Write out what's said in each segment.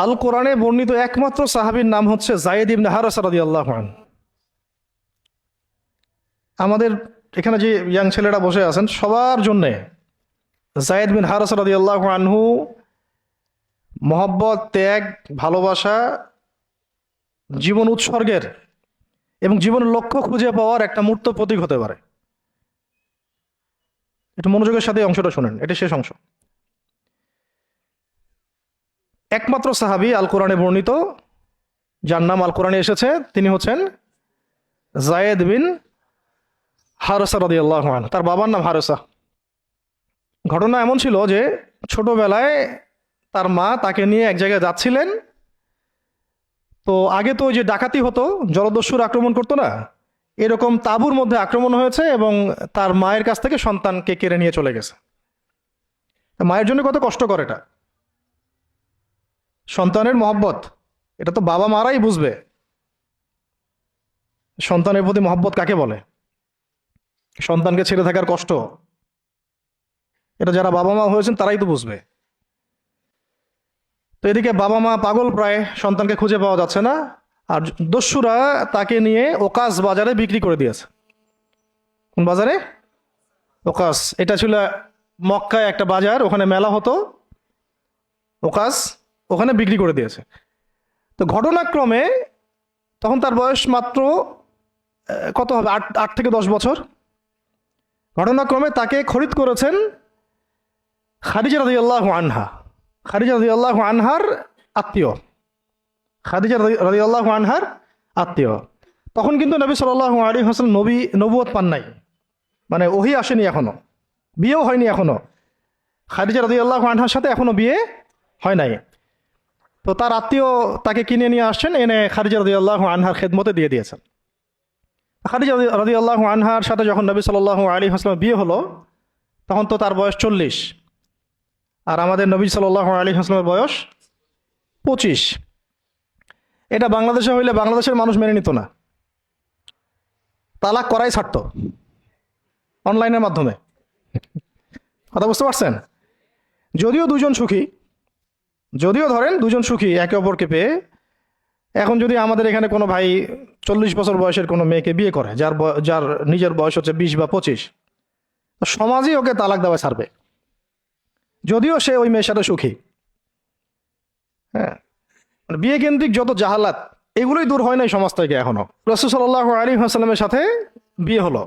আল কোরআনে বর্ণিত একমাত্র সাহাবীর নাম হচ্ছে যায়েদ ইবনে হারেসা রাদিয়াল্লাহু আনহু। আমাদের এখানে যে ইয়াং ছেলেরা বসে আছেন সবার জন্যে যায়েদ বিন হারেসা রাদিয়াল্লাহু আনহু মহব্বত, ত্যাগ, ভালোবাসা, জীবন উৎসর্গের এবং জীবনের লক্ষ্য খুঁজে পাওয়ার একটা মূর্ত প্রতীক হতে পারে। একটু মনোযোগের সাথে এই অংশটা শোনেন, এটা শেষ অংশ। একমাত্র সাহাবী আল কোরআনে বর্ণিত যার নাম আল কোরআনে এসেছে তিনি হচ্ছেন যায়েদ বিন হারেসা রাদিয়াল্লাহু আনহু। তার বাবার নাম হারেসা। ঘটনা এমন ছিল যে ছোটবেলায় তার মা তাকে নিয়ে এক জায়গায় যাচ্ছিলেন। তো আগে তো ওই যে ডাকাতি হতো, জলদস্যুর আক্রমণ করতো না, এরকম তাঁবুর মধ্যে আক্রমণ হয়েছে এবং তার মায়ের কাছ থেকে সন্তানকে কেড়ে নিয়ে চলে গেছে। মায়ের জন্য কত কষ্টকর এটা। সন্তানের মহব্বত এটা তো বাবা মারাই বুঝবে সন্তানের প্রতি মহব্বত কাকে বলে, সন্তানকে ছেড়ে থাকার কষ্ট, এটা যারা বাবা মা হয়েছেন তারাই তো বুঝবে। তো এদিকে বাবা মা পাগল প্রায়, সন্তানকে খুঁজে পাওয়া যাচ্ছে না, আর দস্যুরা তাকে নিয়ে ওকাস বাজারে বিক্রি করে দিয়েছে। কোন বাজারে? ওকাস। এটা ছিল মক্কায় একটা বাজার, ওখানে মেলা হতো, ওকাস, ওখানে বিক্রি করে দিয়েছে। তো ঘটনাক্রমে তখন তার বয়স মাত্র কত হবে, 8 থেকে 10 বছর। ঘটনাক্রমে তাকে খরিদ করেছেন খাদিজা রাদিয়াল্লাহু আনহা। খাদিজা রাদিয়াল্লাহু আনহার আত্মীয়, খাদিজা রাদিয়াল্লাহু আনহার আত্মীয়। তখন কিন্তু নবী সাল্লাল্লাহু আলাইহি ওয়াসাল্লাম নবুয়ত পান নাই, মানে ওহী আসেনি এখনো, বিয়েও হয়নি এখনো। খাদিজা রাদিয়াল্লাহু আনহার সাথে এখনো বিয়ে হয় নাই। তো তার আত্মীয় তাকে কিনে নিয়ে আসছেন, এনে খাদিজা রাদিয়াল্লাহু আনহার খেদমতে দিয়ে দিয়েছেন। খাদিজা রাদিয়াল্লাহু আনহার সাথে যখন নবী সাল্লাল্লাহু আলাইহি ওয়াসাল্লাম বিয়ে হলো তখন তো তার বয়স 40, আর আমাদের নবী সাল্লাল্লাহু আলাইহি ওয়াসাল্লামের বয়স 25। এটা বাংলাদেশে হইলে বাংলাদেশের মানুষ মেনে নিত না, তালাক করাই ছাড়তো অনলাইনের মাধ্যমে। কথা বুঝতে পারছেন? যদিও দুজন সুখী, যদিও ধরেন দুজন সুখী একে অপরকে পেয়ে, এখন যদি আমাদের এখানে কোনো ভাই 40 বছর বয়সের কোনো মেয়েকে বিয়ে করে যার নিজের বয়স হচ্ছে 20 বা 25, সমাজই ওকে তালাক দেওয়া ছাড়বে, যদিও সে ওই মেয়ের সাথে সুখী। হ্যাঁ, বিয়ে কেন্দ্রিক যত জাহালাত এগুলোই দূর হয় নাই সমাজ থেকে এখনো। রাসূল সাল্লাল্লাহু আলাইহি ওয়াসাল্লামের সাথে বিয়ে হলো।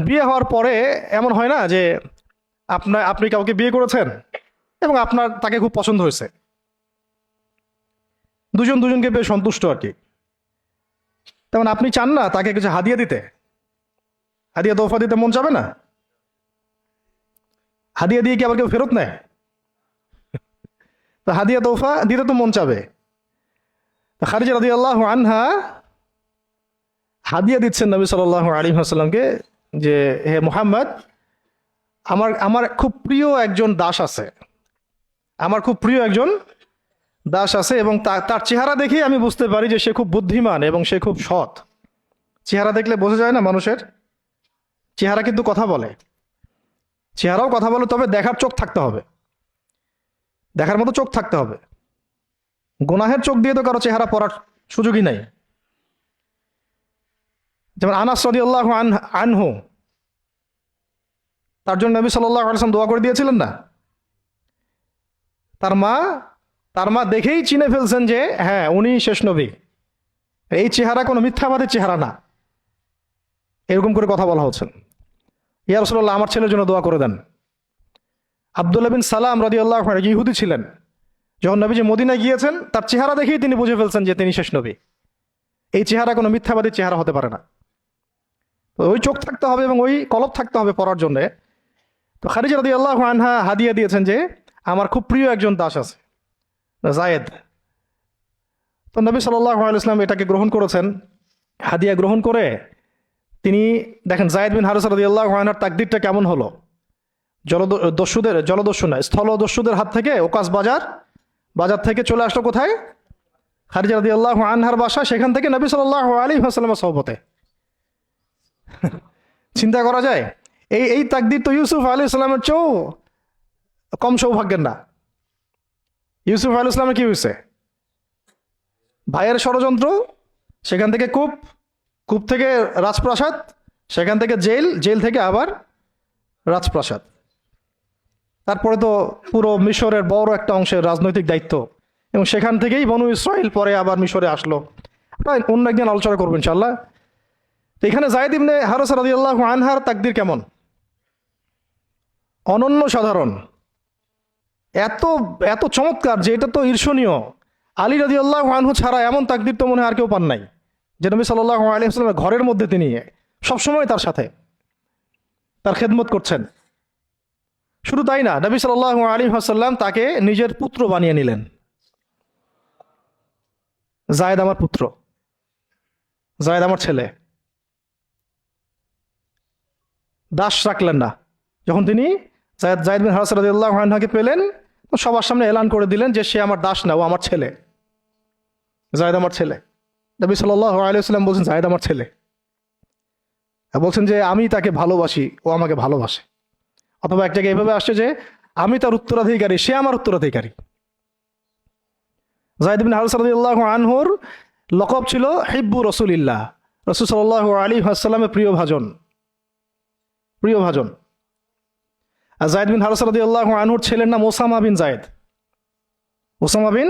বিয়ে হওয়ার পরে এমন হয় না যে আপনি কাউকে বিয়ে করেছেন এবং আপনার তাকে খুব পছন্দ হয়েছে, দুজন দুজনকে বেশ সন্তুষ্ট আর কি, তেমন আপনি চান না তাকে কিছু হাদিয়া দিতে, হাদিয়া তোফা দিতে মন চাবে না? হাদিয়া দিয়ে কি আবার কেউ ফেরত নেয়? তো হাদিয়া তোফা দিতে তো মন চাবে। খাদিজা রাদিয়াল্লাহু আনহা হাদিয়া দিচ্ছেন নবী সাল্লাল্লাহু আলাইহি ওয়াসাল্লামকে যে হে মুহাম্মদ, আমার খুব প্রিয় একজন দাস আছে, আমার খুব প্রিয় একজন দাস আছে, এবং তার চেহারা দেখেই আমি বুঝতে পারি যে সে খুব বুদ্ধিমান এবং সে খুব সৎ। চেহারা দেখলে বোঝা যায় না মানুষের? চেহারা কিন্তু কথা বলে, চেহারাও কথা বলে, তবে দেখার চোখ থাকতে হবে, দেখার মতো চোখ থাকতে হবে। গুনাহের চোখ দিয়ে তো কারো চেহারা পড়ার সুযোগই নাই। যেমন আনাস রাদিয়াল্লাহু আনহু, তার জন্য নবী সাল্লাল্লাহু আলাইহি ওয়াসাল্লাম দোয়া করে দিয়েছিলেন না? তার মা দেখেই চিনে ফেলছেন যে হ্যাঁ উনি শেষ নবী, এই চেহারা কোনো মিথ্যাবাদের চেহারা না, এরকম করে কথা বলা হচ্ছে। ইয়া রাসূলুল্লাহ, আমার ছেলের জন্য দোয়া করে দেন। আব্দুল্লাহ বিন সালাম রাদিয়াল্লাহু আনহু ইহুদি ছিলেন, যখন নবীজি মদিনায় গিয়েছেন তার চেহারা দেখেই তিনি বুঝে ফেলছেন যে তিনি শেষ নবী, এই চেহারা কোনো মিথ্যাবাদী চেহারা হতে পারে না। তো ওই চোখ থাকতে হবে এবং ওই কলব থাকতে হবে পড়ার জন্যে। তো খাদিজা রাদিয়াল্লাহু আনহা হাদিয়া দিয়েছেন যে আমার খুব প্রিয় একজন দাস আছে যায়েদ। তো নবী সাল্লাল্লাহু আলাইহি ওয়াসাল্লাম এটাকে গ্রহণ করেছেন। হাদিয়া গ্রহণ করে তিনি দেখেন যায়েদ বিন হারেসা রাদিয়াল্লাহু আনহুর তাকদীরটা কেমন হলো। স্থলদস্যুদের হাত থেকে ওকাস বাজার থেকে চলে আসলো কোথায়? খাদিজা রাদিয়াল্লাহু আনহার বাসা, সেখান থেকে নবী সাল্লাল্লাহু আলাইহি ওয়াসাল্লামের সহবতে। চিন্তা করা যায়? এই তাকদীর তো ইউসুফ আলাইহিস সালামের চেয়েও কম সৌভাগ্যের না। ইউসুফ আলাইহিস সালামের কি হয়েছে? ভাইয়ের ষড়যন্ত্র, সেখান থেকে কূপ, কূপ থেকে রাজপ্রাসাদ, সেখান থেকে জেল, জেল থেকে আবার রাজপ্রাসাদ। তারপরে তো পুরো মিশরের বড় একটা অংশের রাজনৈতিক দায়িত্ব, এবং সেখান থেকেই বনু ইসরাইল পরে আবার মিশরে আসলো। প্রায় অন্য একদিন আলোচনা করবো ইনশাল্লাহ। তো এখানে যায়েদ ইবনে হারেসা রাদিয়াল্লাহু আনহার তাকদীর কেমন? অনন্য সাধারণ, এত এত চমৎকার যে এটা তো ঈর্ষণীয়। আলী রাদিয়াল্লাহু আনহু ছাড়া এমন তাকদীর তো মনে হয় আর কেউ পান নাই, যে নবী সাল্লাল্লাহু আলাইহি ওয়াসাল্লামের ঘরের মধ্যে তিনি সবসময় তার সাথে তার খেদমত করছেন। শুধু তাই না, নবী সাল্লাল্লাহু আলাইহি ওয়াসাল্লাম তাকে নিজের পুত্র বানিয়ে নিলেন। যায়েদ আমার পুত্র, যায়েদ আমার ছেলে। দাস রাখলেন না। যখন তিনি যায়েদ বিন হারেসা রাদিয়াল্লাহু আনহুকে পেলেন, তো সবার সামনে এলান করে দিলেন যে সে আমার দাস না, ও আমার ছেলে, যায়েদ আমার ছেলে। নবী সাল্লাল্লাহু আলাইহি ওয়াসাল্লাম বলছেন যায়েদ আমার ছেলে, বলছেন যে আমি তাকে ভালোবাসি, ও আমাকে ভালোবাসে। অথবা এক জায়গায় এভাবে আসছে যে আমি তার উত্তরাধিকারী, সে আমার উত্তরাধিকারী। যায়েদ বিন হারেসা রাদিয়াল্লাহু আনহুর লকব ছিল হিব্বু রাসূলিল্লাহ, রাসূল সাল্লাল্লাহু আলাইহি ওয়াসাল্লামের প্রিয় ভাজন, প্রিয় ভাজন। আর যায়েদ বিন হারেসা রাদিয়াল্লাহু আনহুর ছেলের নাম Osama bin Zayed, Osama bin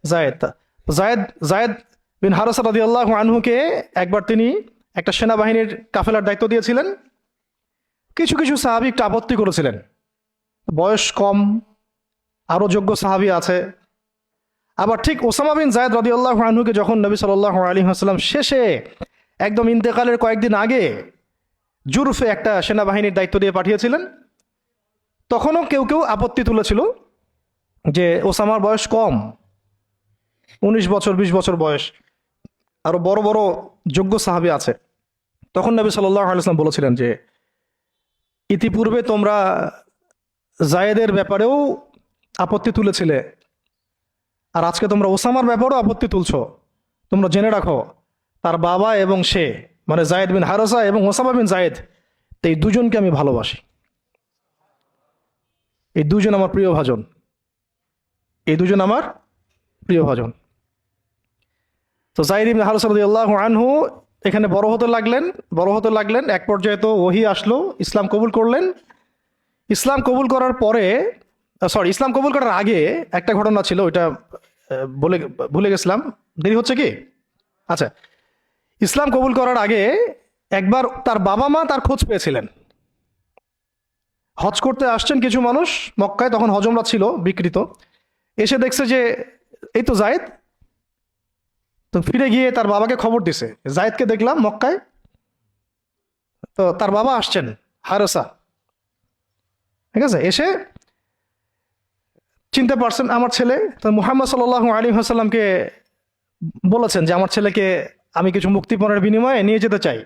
Zayed. Zayed Zayed bin Haresa রাদিয়াল্লাহু আনহুকে একবার তিনি একটা সেনাবাহিনীর কাফেলার দায়িত্ব দিয়েছিলেন। কিছু কিছু সাহাবী একটু আপত্তি করেছিলেন, বয়স কম, আরও যোগ্য সাহাবী আছে। আবার ঠিক ওসামা বিন যায়েদ রাদিয়াল্লাহু আনহুকে যখন নবী সাল্লাল্লাহু আলাইহি ওয়াসাল্লাম শেষে একদম ইন্তেকালের কয়েকদিন আগে জুরফে একটা সেনাবাহিনীর দায়িত্ব দিয়ে পাঠিয়েছিলেন, তখনও কেউ কেউ আপত্তি তুলেছিল যে ওসামার বয়স কম, 19 বছর 20 বছর বয়স, আরো বড় বড় যোগ্য সাহাবী আছে। তখন নবী সাল্লাল্লাহু আলাইহি ওয়াসাল্লাম বলেছিলেন যে ইতিপূর্বে তোমরা যায়েদের ব্যাপারেও আপত্তি তুলেছিলে, আর আজকে তোমরা ওসামার ব্যাপারেও আপত্তি তুলছো। তোমরা জেনে রাখো, তার বাবা এবং সে, মানে যায়েদ বিন হারেসা এবং ওসামা বিন যায়েদ, এই দুজনকে আমি ভালোবাসি। এই দুজন আমার প্রিয় ভাজন, এই দুজন আমার প্রিয় ভাজন। তো যায়েদ ইবনে হারেসা রাদিয়াল্লাহু আনহু এখানে বড় হতে লাগলেন। এক পর্যায়ে তো ওহী আসলো, ইসলাম কবুল করলেন। ইসলাম কবুল করার পরে, ইসলাম কবুল করার আগে একটা ঘটনা ছিল, ওইটা ভুলে গেছিলাম, দেরি হচ্ছে কি? আচ্ছা, ইসলাম কবুল করার আগে একবার তার বাবা মা তার খোঁজ পেয়েছিলেন। হজ করতে আসছেন কিছু মানুষ মক্কায়, তখন হজমরা ছিল বিকৃত, এসে দেখছে যে এই তো যায়েদ। তো ফিরে গিয়ে তার বাবাকে খবর দিছে, যায়েদকে দেখলাম মক্কায়। তো তার বাবা আসছেন হারেসা, ঠিক আছে, এসে চিনতে পারছেন আমার ছেলে। তো মুহাম্মদ সাল্লাল্লাহু আলাইহি ওয়াসাল্লামকে বলেছেন যে আমার ছেলেকে আমি কিছু মুক্তিপণের বিনিময়ে নিয়ে যেতে চাই।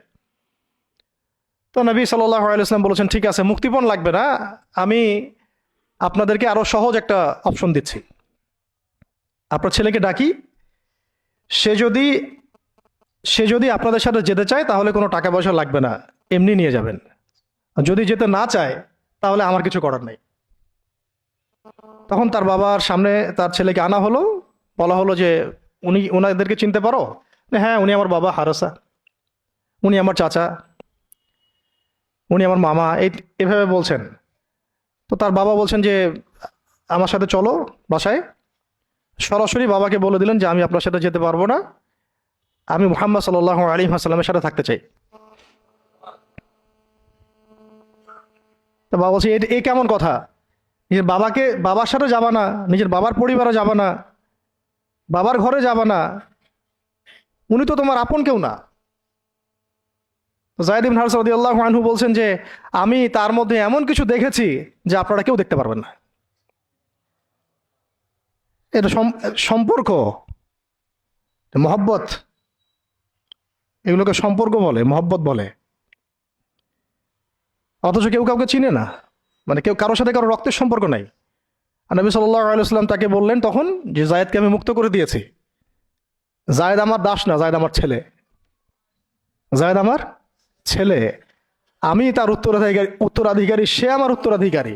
তো নবী সাল্লাল্লাহু আলাইহি ওয়াসাল্লাম বলেছেন ঠিক আছে, মুক্তিপণ লাগবে না, আমি আপনাদেরকে আরো সহজ একটা অপশন দিচ্ছি। আপনার ছেলেকে ডাকি, সে যদি আপনাদের সাথে যেতে চায় তাহলে কোনো টাকা পয়সা লাগবে না, এমনি নিয়ে যাবেন। আর যদি যেতে না চায় তাহলে আমার কিছু করার নেই। তখন তার বাবার সামনে তার ছেলেকে আনা হলো, বলা হলো যে ওনাদেরকে চিনতে পারো? হ্যাঁ, উনি আমার বাবা হারেসা, উনি আমার চাচা, উনি আমার মামা, এভাবে বলছেন। তো তার বাবা বলছেন যে আমার সাথে চলো বাসায়। সরাসরি বাবাকে বলে দিলেন যে আমি আপনার সাথে যেতে পারবো না, আমি মুহাম্মদ সাল্লাল্লাহু আলাইহি ওয়াসাল্লামের সাথে থাকতে চাই। তো বাবা বলছে এ কেমন কথা? নিজের বাবার সাথে যাবা না, নিজের বাবার পরিবারে যাবা না, বাবার ঘরে যাবা না, উনি তো তোমার আপন কেউ না। যায়েদ ইবনে হারেসা রাদিয়াল্লাহু আনহু বলছেন যে আমি তার মধ্যে এমন কিছু দেখেছি যে আপনারা কেউ দেখতে পারবেন না। এটা সম্পর্ক, মহব্বত, এগুলোকে সম্পর্ক বলে, মহব্বত বলে। অথচ কেউ কাউকে চিনে না, মানে কেউ কারোর সাথে কারো রক্তের সম্পর্ক নাই। আর নবী সাল্লাল্লাহু আলাইহি ওয়াসাল্লাম তাকে বললেন তখন যে যায়েদকে আমি মুক্ত করে দিয়েছি, যায়েদ আমার দাস না, যায়েদ আমার ছেলে, যায়েদ আমার ছেলে, আমি তার উত্তরাধিকারী, সে আমার উত্তরাধিকারী,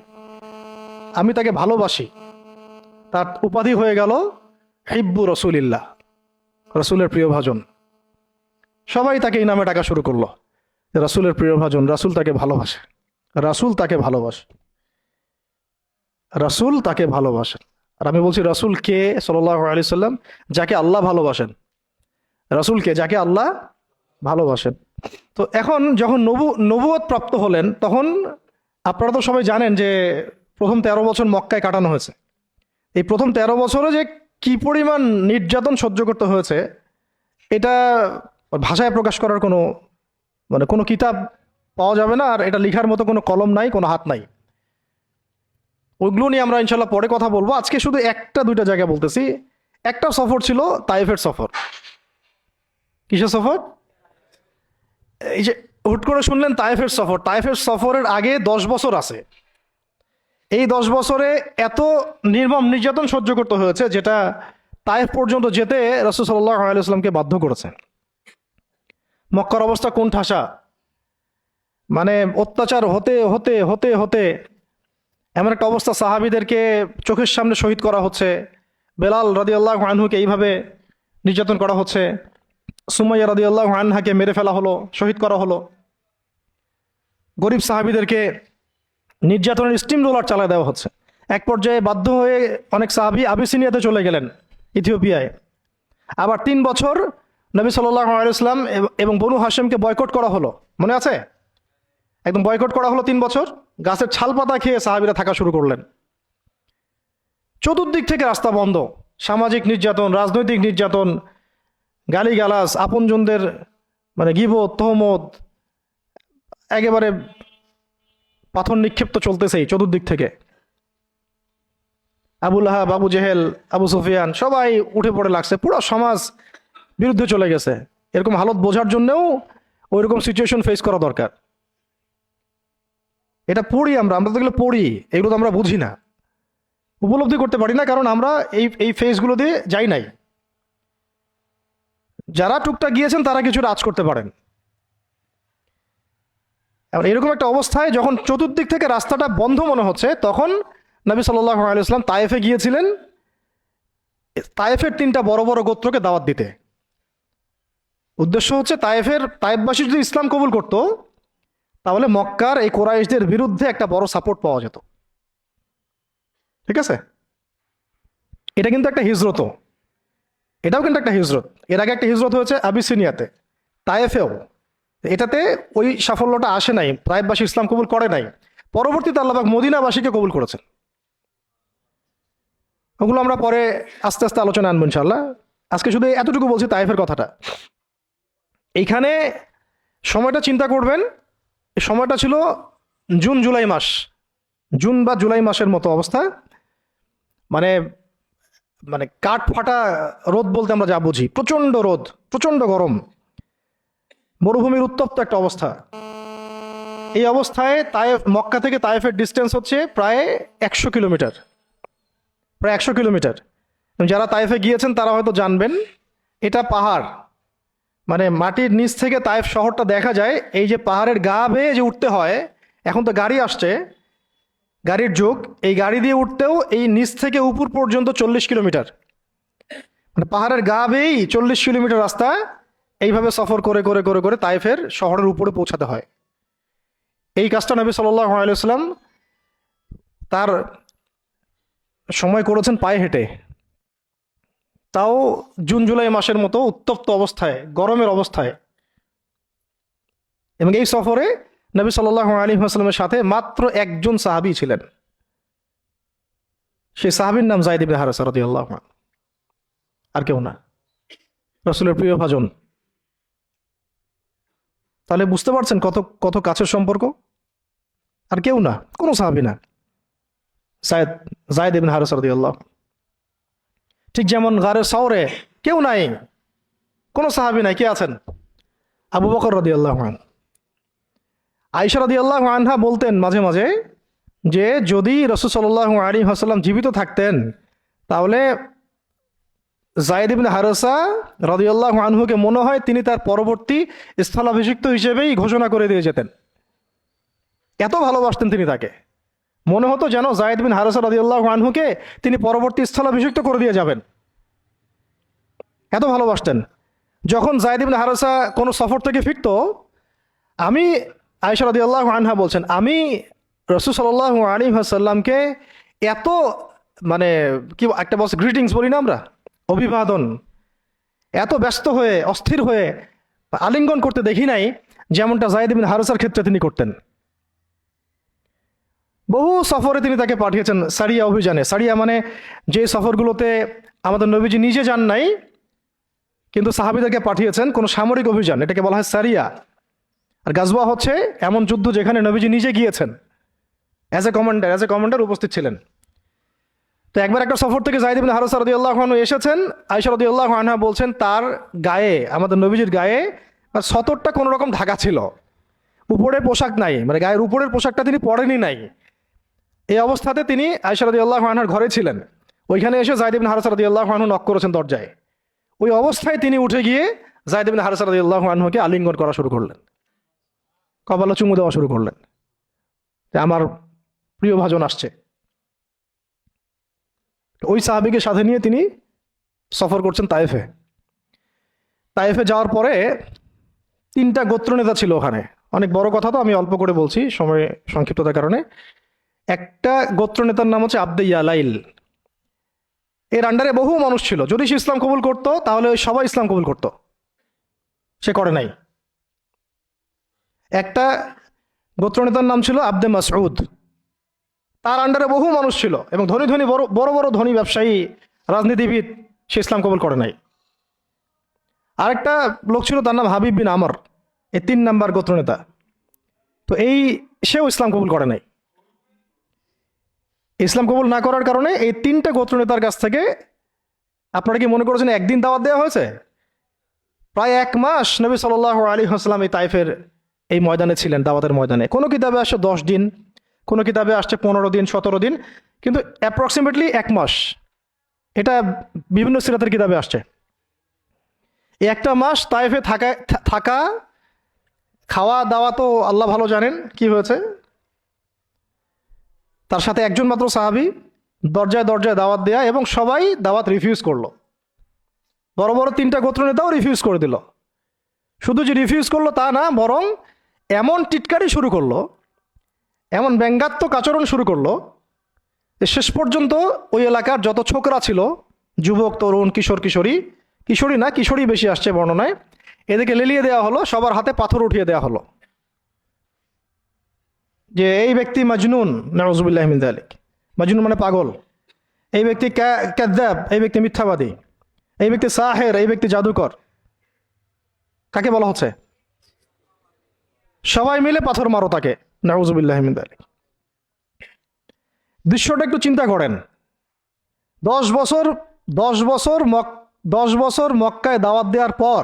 আমি তাকে ভালোবাসি। তার উপাধি হয়ে গেল হিব্বু রসুলিল্লাহ, রসুলের প্রিয় ভাজন। সবাই তাকে এই নামে ডাকা শুরু করলো, রাসূলের প্রিয় ভাজন, রাসূল তাকে ভালোবাসে, রাসূল তাকে ভালোবাসে, রাসূল তাকে ভালোবাসেন। আর আমি বলছি রাসূল কে? সাল্লাল্লাহু আলাইহি সাল্লাম, যাকে আল্লাহ ভালোবাসেন। রাসূলকে যাকে আল্লাহ ভালোবাসেন। তো এখন যখন নবুয়ত প্রাপ্ত হলেন, তখন আপনারা তো সবাই জানেন যে প্রথম 13 বছর মক্কায় কাটানো হয়েছে। এই প্রথম 13 বছরে যে কি পরিমাণ নির্যাতন সহ্য করতে হয়েছে, এটা ভাষায় প্রকাশ করার কোনো কিতাব পাওয়া যাবে না। আর এটা লেখার মতো কোনো কলম নাই, কোনো হাত নাই। ওইগুলো নিয়ে আমরা ইনশাল্লাহ পরে কথা বলবো। আজকে শুধু একটা দুইটা জায়গা বলতেছি। একটা সফর ছিল তাইফের সফর। কিসের সফর? এই যে হুট করে শুনলেন তাইফের সফর। তাইফের সফরের আগে 10 বছর আছে। এই 10 বছরে এত নির্মম নির্যাতন সহ্য করতে হয়েছে, যেটা তাইফ পর্যন্ত যেতে রাসূল সাল্লাল্লাহু আলাইহি ওয়াসাল্লামকে বাধ্য করেছে। মক্কার অবস্থা কোন ঠাসা, মানে অত্যাচার হতে হতে হতে হতে এমন একটা অবস্থা, সাহাবীদেরকে চোখের সামনে শহীদ করা হচ্ছে। বেলাল রাদিয়াল্লাহু আনহুকে এইভাবে নির্যাতন করা হচ্ছে। সুমাইয়া রাদিয়াল্লাহু আনহাকে মেরে ফেলা হলো, শহীদ করা হলো। গরিব সাহাবীদেরকে নির্যাতনের স্টিম রোলার চালায় দেওয়া হচ্ছে। এক পর্যায়ে বাধ্য হয়ে অনেক সাহাবী আবিসিনিয়াতে চলে গেলেন, ইথিওপিয়ায়। আবার 3 বছর নবী সাল্লাল্লাহু আলাইহি ওয়াসাল্লাম এবং বনু হাশেমকে বয়কট করা হলো, মনে আছে? একদম বয়কট করা হলো 3 বছর। গাছের ছাল পাতা খেয়ে সাহাবীরা থাকা শুরু করলেন। চতুর্দিক থেকে রাস্তা বন্ধ, সামাজিক নির্যাতন, রাজনৈতিক নির্যাতন, গালিগালাজ, আপনজনদের গীবত, তহমত, একেবারে পাথর নিক্ষিপ্ত চলতেছেই চতুর্দিক থেকে। আবু লাহাব, আবু জেহেল, আবু সুফিয়ান সবাই উঠে পড়ে লাগছে। পুরো সমাজ বিরুদ্ধে চলে গেছে। এরকম হালত বোঝার জন্যও ওইরকম সিচুয়েশন ফেস করা দরকার। এটা পড়ি আমরা তো এগুলো পড়ি, এগুলো তো আমরা বুঝি না, উপলব্ধি করতে পারি না, কারণ আমরা এই ফেজগুলো দিয়ে যাই নাই। যারা টুকটাক গিয়েছেন তারা কিছুটা আঁচ করতে পারেন। এরকম একটা অবস্থায় যখন চতুর্দিক থেকে রাস্তাটা বন্ধ মনে হচ্ছে, তখন নবী সাল্লাল্লাহু আলাইহি ওয়াসাল্লাম তায়েফে গিয়েছিলেন, তায়েফের 3টা বড় বড় গোত্রকে দাওয়াত দিতে। উদ্দেশ্য হচ্ছে তায়েফবাসী যদি ইসলাম কবুল করত, তাহলে মক্কার এই কুরাইশদের বিরুদ্ধে একটা বড় সাপোর্ট পাওয়া যেত। ঠিক আছে? এটা কিন্তু একটা হিজরতও, এটাও কিন্তু একটা হিজরত। এর আগে একটা হিজরত হয়েছে আবিসিনিয়াতে, তায়েফেও। এটাতে ওই সাফল্যটা আসে নাই, তায়েফবাসী ইসলাম কবুল করে নাই। পরবর্তীতে আল্লাহ পাক মদিনাবাসীকে কবুল করেছেন। ওগুলো আমরা পরে আস্তে আস্তে আলোচনা আনবো ইনশাল্লাহ। আজকে শুধু এতটুকু বলছি তায়েফের কথাটা। এইখানে সময়টা চিন্তা করবেন, এই সময়টা ছিল জুন জুলাই মাস, জুন বা জুলাই মাসের মতো অবস্থা। মানে কাঠ ফাটা রোদ বলতে আমরা যা বুঝি, প্রচণ্ড রোদ, প্রচণ্ড গরম, মরুভূমির উত্তপ্ত একটা অবস্থা। এই অবস্থায় মক্কা থেকে তায়েফের ডিস্টেন্স হচ্ছে প্রায় 100 কিলোমিটার, প্রায় 100 কিলোমিটার। যারা তায়েফে গিয়েছেন তারা হয়তো জানবেন, এটা পাহাড়, মাটির নিচ থেকে তায়েফ শহরটা দেখা যায়। এই যে পাহাড়ের গা বেয়ে যে উঠতে হয়, এখন তো গাড়ি আসছে, গাড়ির যুগ, এই গাড়ি দিয়ে উঠতেও এই নিচ থেকে উপর পর্যন্ত 40 কিলোমিটার, পাহাড়ের গা বেয়েই 40 কিলোমিটার রাস্তা এইভাবে সফর করে করে করে করে তায়েফের শহরের উপরে পৌঁছাতে হয়। এই কাজটা নবী সাল্লাল্লাহু আলাইহি ওয়াসাল্লাম তার সময় করেছেন পায়ে হেঁটে, তাও জুন জুলাই মাসের মতো উত্তপ্ত অবস্থায়, গরমের অবস্থায়। এবং এই সফরে নবী সাল্লাল্লাহু আলাইহি ওয়াসাল্লামের সাথে মাত্র একজন সাহাবী ছিলেন। সেই সাহাবীর নাম যায়েদ ইবনে হারেসা রাদিয়াল্লাহু আনহু, আর কেউ না, রাসূলের প্রিয় ভাজন। তাহলে বুঝতে পারছেন কত কত কাছের সম্পর্ক। আর কেউ না, কোনো সাহাবী না, যায়েদ ইবনে হারেসা রাদিয়াল্লাহু। ঠিক যেমন গারে সাওরে কেউ নাই, কোনো সাহাবী নাই। কে আছেন? আবু বকর রাদিয়াল্লাহু আনহু। আয়েশা রাদিয়াল্লাহু আনহা বলতেন মাঝে মাঝে যে যদি রাসূল সাল্লাল্লাহু আলাইহি ওয়াসাল্লাম জীবিত থাকতেন, তাহলে যায়েদ ইবনে হারেসা রাদিয়াল্লাহু আনহুকে মনে হয় তিনি তার পরবর্তী স্থলাভিষিক্ত হিসেবেই ঘোষণা করে দিয়ে যেতেন। এত ভালোবাসতেন তিনি তাকে। মনে হতো যেন যায়েদ বিন হারেসা রাদিয়াল্লাহু আনহুকে তিনি পরবর্তী স্থলাভিষিক্ত করে দিয়ে যাবেন, এত ভালোবাসতেন। যখন যায়েদ বিন হারেসা কোনো সফর থেকে ফিরত, আমি, আয়েশা রাদিয়াল্লাহু আনহা বলছেন, আমি রাসূল সাল্লাল্লাহু আলাইহি ওয়াসাল্লামকে এত, মানে কি একটা বস গ্রিটিংস বলি না আমরা, অভিবাদন, এত ব্যস্ত হয়ে অস্থির হয়ে আলিঙ্গন করতে দেখি নাই যেমনটা যায়েদ বিন হারেসার ক্ষেত্রে তিনি করতেন। বহু সফরে তিনি তাকে পাঠিয়েছেন, সারিয়া অভিযানে। সারিয়া মানে যে সফরগুলোতে আমাদের নবীজি নিজে যান নাই, কিন্তু সাহাবীদেরকে পাঠিয়েছেন কোনো সামরিক অভিযান, এটাকে বলা হয় সারিয়া। আর গাজওয়া হচ্ছে এমন যুদ্ধ যেখানে নবীজি নিজে গিয়েছেন, অ্যাজ এ কমান্ডার উপস্থিত ছিলেন। তো একবার একটা সফর থেকে যায়েদ ইবনে হারেসা রাদিয়াল্লাহু আনহু এসেছেন। আয়েশা রাদিয়াল্লাহু আনহা বলছেন তার গায়ে, আমাদের নবীজির গায়ে সতরটা কোনো রকম ঢাকা ছিল, উপরে পোশাক নাই, মানে গায়ের উপরের পোশাকটা তিনি পরেনই নাই। এই অবস্থাতে তিনি আয়েশা রাদিয়াল্লাহু আনহার ঘরে ছিলেন। ওইখানে এসে যায়েদ ইবনে হারেসা রাদিয়াল্লাহু আনহু নক করেছেন দরজায়। ওই অবস্থায় তিনি উঠে গিয়ে যায়েদ ইবনে হারেসা রাদিয়াল্লাহু আনহুকে আলিঙ্গন করা শুরু করলেন, কপালে চুমু দেওয়া শুরু করলেন যে আমার প্রিয় ভাজন আসছে। ওই সাহাবীকে সাথে নিয়ে তিনি সফর করছেন তায়েফে। তায়েফে যাওয়ার পরে 3টা গোত্রনেতা ছিল ওখানে। অনেক বড় কথা, তো আমি অল্প করে বলছি সময় সংক্ষিপ্ততার কারণে। একটা গোত্রনেতার নাম হচ্ছে আব্দে ইয়ালাইল। এর আন্ডারে বহু মানুষ ছিল। যদি সে ইসলাম কবুল করতো তাহলে ওই সবাই ইসলাম কবুল করতো, সে করে নাই। একটা গোত্রনেতার নাম ছিল আব্দে মাসউদ। তার আন্ডারে বহু মানুষ ছিল এবং ধনী ধনী বড় বড় ধনী ব্যবসায়ী, রাজনীতিবিদ, সে ইসলাম কবুল করে নাই। আরেকটা লোক ছিল, তার নাম হাবিব বিন আমর, এই 3 নাম্বার গোত্রনেতা। তো সেও ইসলাম কবুল করে নাই। ইসলাম কবুল না করার কারণে এই 3টা গোত্রনেতার কাছ থেকে, আপনারা কি মনে করেছেন একদিন দাওয়াত দেওয়া হয়েছে? প্রায় 1 মাস নবী সাল্লাল্লাহু আলাইহি ওয়াসাল্লাম এই তাইফের এই ময়দানে ছিলেন, দাওয়াতের ময়দানে। কোনো কিতাবে আসছে 10 দিন, কোনো কিতাবে আসছে 15 দিন, 17 দিন, কিন্তু অ্যাপ্রক্সিমেটলি 1 মাস, এটা বিভিন্ন সিরাতের কিতাবে আসছে। এই 1টা মাস তাইফে থাকা, খাওয়া দাওয়া তো আল্লাহ ভালো জানেন কি হয়েছে। তার সাথে একজন মাত্র সাহাবী, দরজায় দরজায় দাওয়াত দেয়া, এবং সবাই দাওয়াত রিফিউজ করলো। বড় বড় 3টা গোত্রনেতাও রিফিউজ করে দিল। শুধু যে রিফিউজ করলো তা না, বরং এমন টিটকারি শুরু করলো, এমন ব্যঙ্গাত্মক আচরণ শুরু করলো যে শেষ পর্যন্ত ওই এলাকার যত ছোকরা ছিল, যুবক, তরুণ, কিশোরী বেশি আসছে বর্ণনায়, এদেরকে লেলিয়ে দেওয়া হলো, সবার হাতে পাথর উঠিয়ে দেওয়া হলো যে এই ব্যক্তি মাজনুন, নাউযুবিল্লাহি মিন যালিক। মাজনুন মানে পাগল, এই ব্যক্তি কাযযাব, এই ব্যক্তি মিথ্যাবাদী, এই ব্যক্তি সাহের, এই ব্যক্তি জাদুকর। কাকে বলা হচ্ছে? সবাই মিলে পাথর মারো তাকে, নাউযুবিল্লাহি মিন যালিক। দৃশ্যটা একটু চিন্তা করেন। 10 বছর মক্কায় দাওয়াত দেওয়ার পর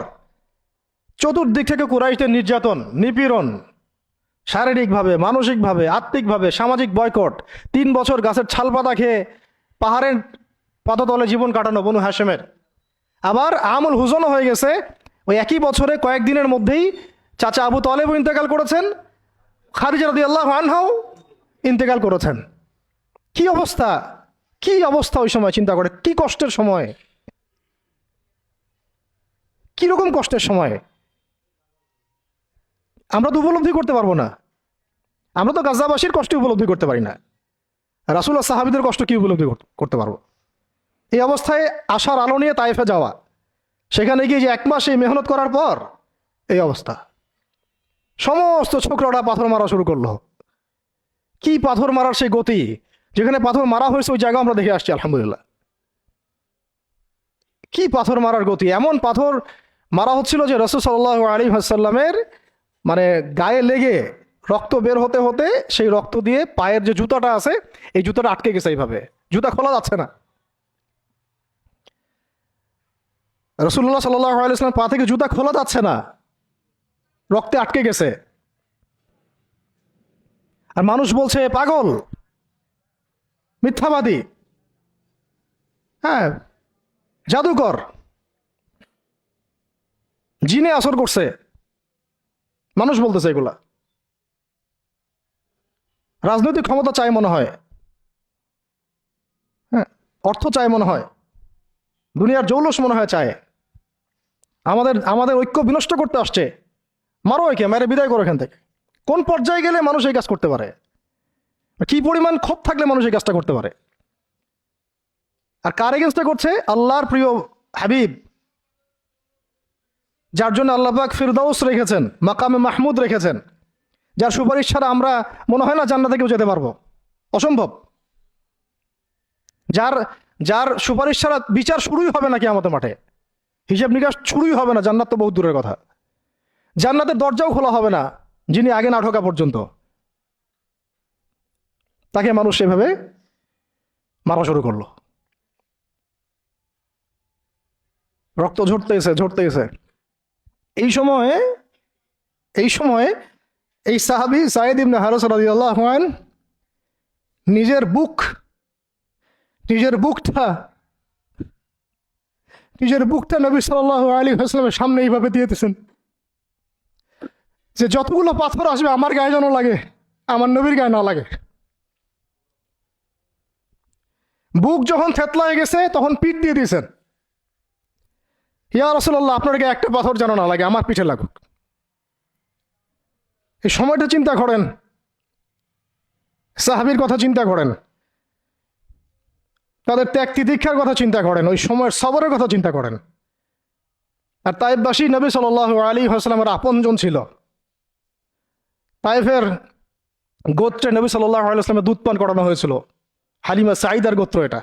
চতুর্দিক থেকে কুরাইশদের নির্যাতন, নিপীড়ন, শারীরিকভাবে, মানসিকভাবে, আত্মিকভাবে, সামাজিক বয়কট, 3 বছর গাছের ছালপাতা খেয়ে পাহাড়ের পাদতলে জীবন কাটানো বনু হাশেমের। আবার আমুল হুজনও হয়ে গেছে। ওই একই বছরে কয়েকদিনের মধ্যেই চাচা আবু তালেবও ইন্তেকাল করেছেন, খাদিজা রাদিয়াল্লাহু আনহাও ইন্তেকাল করেছেন। কি অবস্থা, কি অবস্থা ওই সময় চিন্তা করে, কি কষ্টের সময়, কিরকম কষ্টের সময়। আমরা তো উপলব্ধি করতে পারবো না। আমরা তো গাজাবাসীর কষ্ট উপলব্ধি করতে পারি না, রাসূল আর সাহাবীদের কষ্ট কি উপলব্ধি করতে পারবো? এই অবস্থায় আশার আলো নিয়ে তায়েফে যাওয়া, সেখানে গিয়ে যে 1 মাস এই মেহনত করার পর এই অবস্থা, সমস্ত ছোকরাটা পাথর মারা শুরু করলো। কি পাথর মারার সেই গতি, যেখানে পাথর মারা হয়েছে ওই জায়গা আমরা দেখে আসছি আলহামদুলিল্লাহ। কি পাথর মারার গতি, এমন পাথর মারা হচ্ছিল যে রাসূল সাল্লাল্লাহু আলাইহি ওয়াসাল্লামের মানে গায়ে লেগে রক্ত বের হতে হতে সেই রক্ত দিয়ে পায়ের যে জুতাটা আছে এই জুতাটা আটকে গেছে, এইভাবে জুতা খোলা যাচ্ছে না। রাসূলুল্লাহ সাল্লাল্লাহু আলাইহি ওয়াসাল্লাম পা থেকে জুতা খোলা যাচ্ছে না, রক্তে আটকে গেছে। আর মানুষ বলছে পাগল, মিথ্যাবাদী, হ্যাঁ, জাদুকর, জিনে আসর করছে, মানুষ বলতেছে এগুলা। রাজনৈতিক ক্ষমতা চায় মনে হয়, হ্যাঁ, অর্থ চায় মনে হয়, দুনিয়ার জৌলস মনে হয় চায়, আমাদের আমাদের ঐক্য বিনষ্ট করতে আসছে। মারো একে, মেরে বিদায় করো এখান থেকে। কোন পর্যায়ে গেলে মানুষ এই কাজ করতে পারে? কি পরিমাণ ক্ষোভ থাকলে মানুষ এই কাজটা করতে পারে? আর কার এগেনস্টে করছে? আল্লাহর প্রিয় হাবিব, যার জন্য আল্লাহ পাক ফিরদাউস রেখেছেন, মাকামে মাহমুদ রেখেছেন, যার সুপারিশ ছাড়া আমরা মনে হয় না জান্নাতে কেউ যেতে পারবো, অসম্ভব। যার যার সুপারিশ ছাড়া বিচার শুরুই হবে না কিয়ামতের মাঠে, হিসাব নিকাশ শুরুই হবে না, জান্নাত তো বহুত দূরের কথা। জান্নাতের দরজাও খোলা হবে না যিনি আগে না ঢোকা পর্যন্ত। তাকে মানুষ সেভাবে মারা শুরু করলো, রক্ত ঝরতেছে ঝরতেছে। এই সময়ে এই সাহাবী যায়েদ ইবনে হারেসা রাদিয়াল্লাহু আনহু নিজের বুকটা নবী সাল্লাল্লাহু আলাইহি ওয়াসাল্লামের সামনে এইভাবে দিয়েছেন যে যতগুলো পাথর আসবে আমার গায়ে যেন লাগে, আমার নবীর গায়ে না লাগে। বুক যখন থেতলায় গেছে তখন পিঠ দিয়ে দিয়েছেন, ইয়া রাসূলুল্লাহ আপনার গায়ে একটা পাথর যেন না লাগে, আমার পিঠে লাগুক। এই সময়টা চিন্তা করেন, সাহাবীর কথা চিন্তা করেন, তাদের ত্যাগ তিতিক্ষার কথা চিন্তা করেন, ওই সময়ের সবরের কথা চিন্তা করেন। আর তায়েফবাসী নবী সাল্লাল্লাহু আলাইহি ওয়াসাল্লামের আপনজন ছিল। তায়েফের গোত্রে নবী সাল্লাল্লাহু আলাইহি ওয়াসাল্লামের দুধ পান করানো হয়েছিল, হালিমা সাঈদার গোত্র এটা।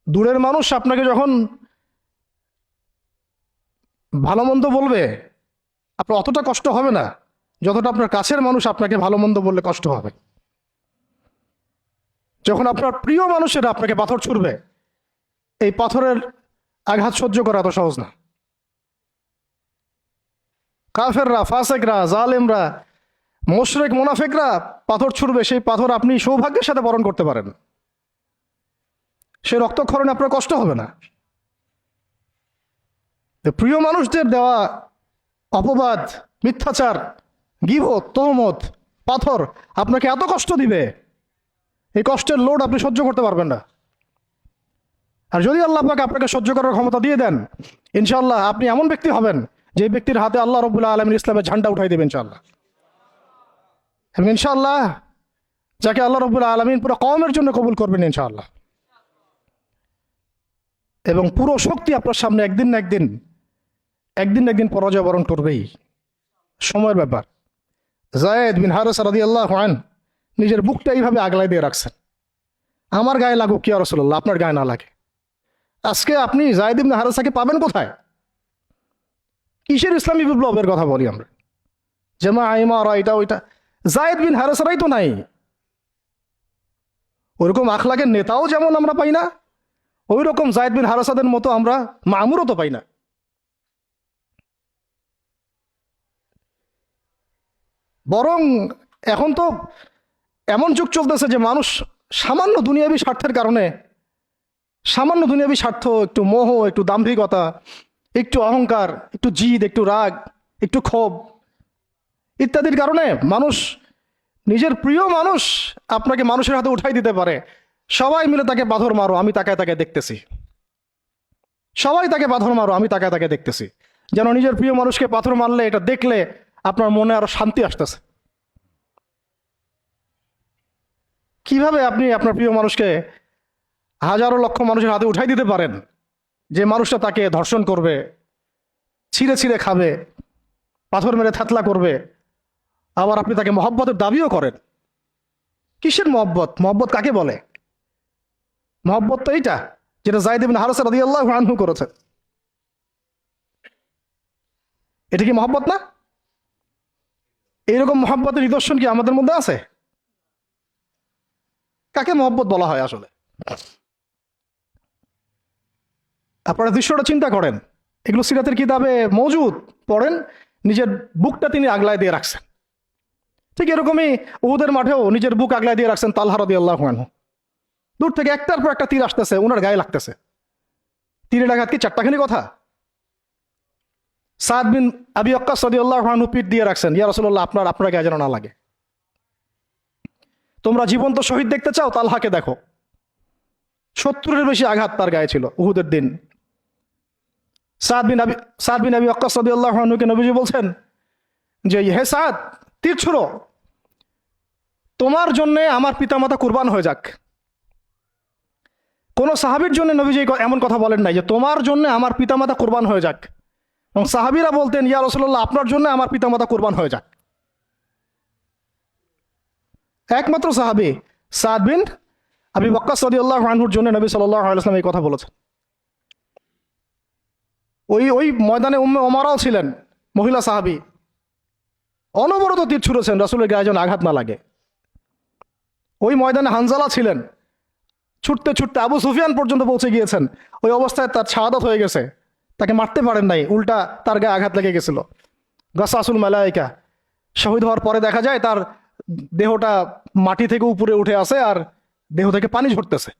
দূরের মানুষ আপনাকে যখন ভালো মন্দ বলবে আপনার অতটা কষ্ট হবে না যতটা আপনার কাছের মানুষ আপনাকে ভালো মন্দ বললে কষ্ট হবে। যখন আপনার প্রিয় মানুষেরা আপনাকে পাথর ছুড়বে, এই পাথরের আঘাত সহ্য করা এত সহজ না। কাফেররা, ফাসেকরা, জালেমরা, মুশরিক মুনাফিকরা পাথর ছুড়বে, সেই পাথর আপনি সৌভাগ্যের সাথে বরণ করতে পারেন, সেই রক্তক্ষরণে আপনার কষ্ট হবে না। প্রিয় মানুষদের দেওয়া অপবাদ, মিথ্যাচার, গীবত, তহমত, পাথর আপনাকে এত কষ্ট দিবে, এই কষ্টের লোড আপনি সহ্য করতে পারবেন না। আর যদি আল্লাহ পাক আপনাকে সহ্য করার ক্ষমতা দিয়ে দেন, ইনশাআল্লাহ আপনি এমন ব্যক্তি হবেন যে ব্যক্তির হাতে আল্লাহ রাব্বুল আলামিন ইসলামের ঝান্ডা উঠাই দেবেন ইনশাআল্লাহ। এবং ইনশাআল্লাহ যাকে আল্লাহ রাব্বুল আলামিন পুরো কওমের জন্য কবুল করবেন ইনশাআল্লাহ। এবং পুরো শক্তি আপনার সামনে একদিন না একদিন পরাজয় বরণ করবেই, সময়ের ব্যাপার। যায়েদ বিন হারেসা রাদিয়াল্লাহু আনহু নিজের বুকটা এইভাবে আগলায় দিয়ে রাখছেন, আমার গায়ে লাগুক কি ইয়া রাসূলুল্লাহ, আপনার গায়ে না লাগে। আজকে আপনি যায়েদ ইবনে হারেসাকে পাবেন কোথায়? কিসের ইসলামী বিপ্লবের কথা বলি আমরা? জামা ইমারা এটা ওইটা, যায়েদ বিন হারেসারাই তো নাই। ওইরকম আখলাকের নেতাও যেমন আমরা পাই না, ওই রকম যায়েদ বিন হারেসাদের মতো আমরা মামুরও তো পাই না। বরং এখন তো এমন যুগ চলতেছে যে মানুষ সামান্য দুনিয়াবী স্বার্থের কারণে, সামান্য দুনিয়াবী স্বার্থ, একটু মোহ, একটু দাম্ভিকতা, একটু অহংকার, একটু জিদ, একটু রাগ, একটু ক্ষোভ ইত্যাদির কারণে মানুষ, নিজের প্রিয় মানুষ আপনাকে মানুষের হাতে উঠাই দিতে পারে। সবাই মিলে তাকে পাথর মারো, আমি তাকায় তাকে দেখতেছি। সবাই তাকে পাথর মারো, আমি তাকায় তাকে দেখতেছি। যেন নিজের প্রিয় মানুষকে পাথর মারলে এটা দেখলে আপনার মনে আরো শান্তি আসতেছে। কিভাবে আপনি আপনার প্রিয় মানুষকে হাজারো লক্ষ মানুষের হাতে উঠাই দিতে পারেন, যে মানুষটা তাকে ধর্ষণ করবে, ছিঁড়ে ছিঁড়ে খাবে, পাথর মেরে থাতলা করবে, আবার আপনি তাকে মহব্বতের দাবিও করেন? কিসের মহব্বত? মহব্বত কাকে বলে? মহব্বত তো এইটা যেটা যায়েদ ইবনে হারেসা রাদিয়াল্লাহু আনহু করেছেন। এটা কি মহব্বত না? এইরকম মহব্বতের নিদর্শন কি আমাদের মধ্যে আছে? কাকে মহব্বত বলা হয় আসলে? আপনারা দৃশ্যটা চিন্তা করেন, এগুলো সিরাতের কিতাবে মওজুদ, পড়েন। নিজের বুকটা তিনি আগলায় দিয়ে রাখছেন। ঠিক এরকমই উহুদের মাঠেও নিজের বুক আগলায় দিয়ে রাখছেন তালহা রাদিয়াল্লাহু আনহু। দূর থেকে একটার পর একটা তীর আসতেছে, ওনার গায়ে লাগতেছে। তীরের আঘাত কি চারটাখানি কথা? সাদ বিন আবি ওয়াক্কাস রাদিয়াল্লাহু আনহু পিঠ দিয়ে রাখছেন, ইয়া রাসূলুল্লাহ আপনার গায়ে যেন না লাগে। তোমরা জীবন্ত শহীদ দেখতে চাও, তালহাকে দেখো। 70-এর বেশি আঘাত তার গায়ে ছিল উহুদের দিন। সাদ বিন আবি ওয়াক্কাস রাদিয়াল্লাহু আনহুকে নবীজি বলছেন যে, হে সাদ, তীর ছুঁড়ো, তোমার জন্য আমার পিতামাতা কুরবান হয়ে যাক। কোন সাহাবীর জন্য নবীজি এমন কথা বলেন নাই যে তোমার জন্য আমার পিতামাতা কুরবান হয়ে যাক। এবং সাহাবীরা বলতেন, ইয়া রাসূলুল্লাহ, আপনার জন্য আমার পিতামাতা কুরবান হয়ে যাক। একমাত্র সাহাবী সাদ বিন আবি ওয়াক্কাস রাদিয়াল্লাহু আনহুর জন্য নবী সাল্লাল্লাহু আলাইহি ওয়াসাল্লাম এই কথা বলেছেন। ওই ময়দানে উম্মে ওমারাও ছিলেন, মহিলা সাহাবী, অনবরত তীর ছুঁড়েছেন রাসূলের গায়ে যেন আঘাত না লাগে। ওই ময়দানে হানজালা ছিলেন, ছুটতে ছুটতে আবু সুফিয়ান পর্যন্ত পৌঁছে গিয়েছেন। ওই অবস্থায় তার শাহাদাত হয়ে গেছে, তাকে মারতে পারেন নাই, উল্টা তার গায়ে আঘাত লেগে গেছিল। গাসাসুল মালাইকা, শহীদ হওয়ার পরে দেখা যায় তার দেহটা মাটি থেকে উপরে উঠে আসে আর দেহ থেকে পানি ঝরতেছে।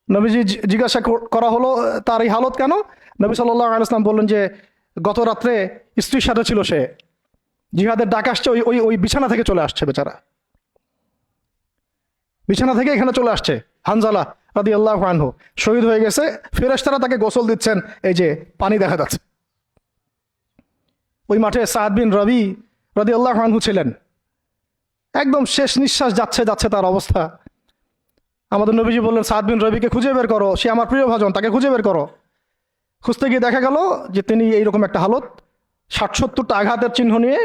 নবীজি জিজ্ঞাসা করা হলো তার এই হালত কেন? নবী সাল্লাল্লাহু আলাইহি ওয়াসাল্লাম বললেন যে গত রাত্রে স্ত্রীর সাথে ছিল, সে জিহাদের ডাক আসছে, ওই বিছানা থেকে চলে আসছে, বেচারা বিছানা থেকে এখানে চলে আসছে। হানজালা রাদিয়াল্লাহু আনহু শহীদ হয়ে গেছে, ফেরেশতারা তাকে গোসল দিচ্ছেন, এই যে পানি দেখা যাচ্ছে। ওই মাঠে সাদ বিন রবি রাদিয়াল্লাহু আনহু ছিলেন, একদম শেষ নিঃশ্বাস যাচ্ছে তার অবস্থা। আমাদের নবীজি বললেন, সাদ বিন রবিকে খুঁজে বের করো, সে আমার প্রিয় ভাজন, তাকে খুঁজে বের করো। খুঁজতে গিয়ে দেখা গেল যে তিনি এইরকম একটা হালত, 60-70টা আঘাতের চিহ্ন নিয়ে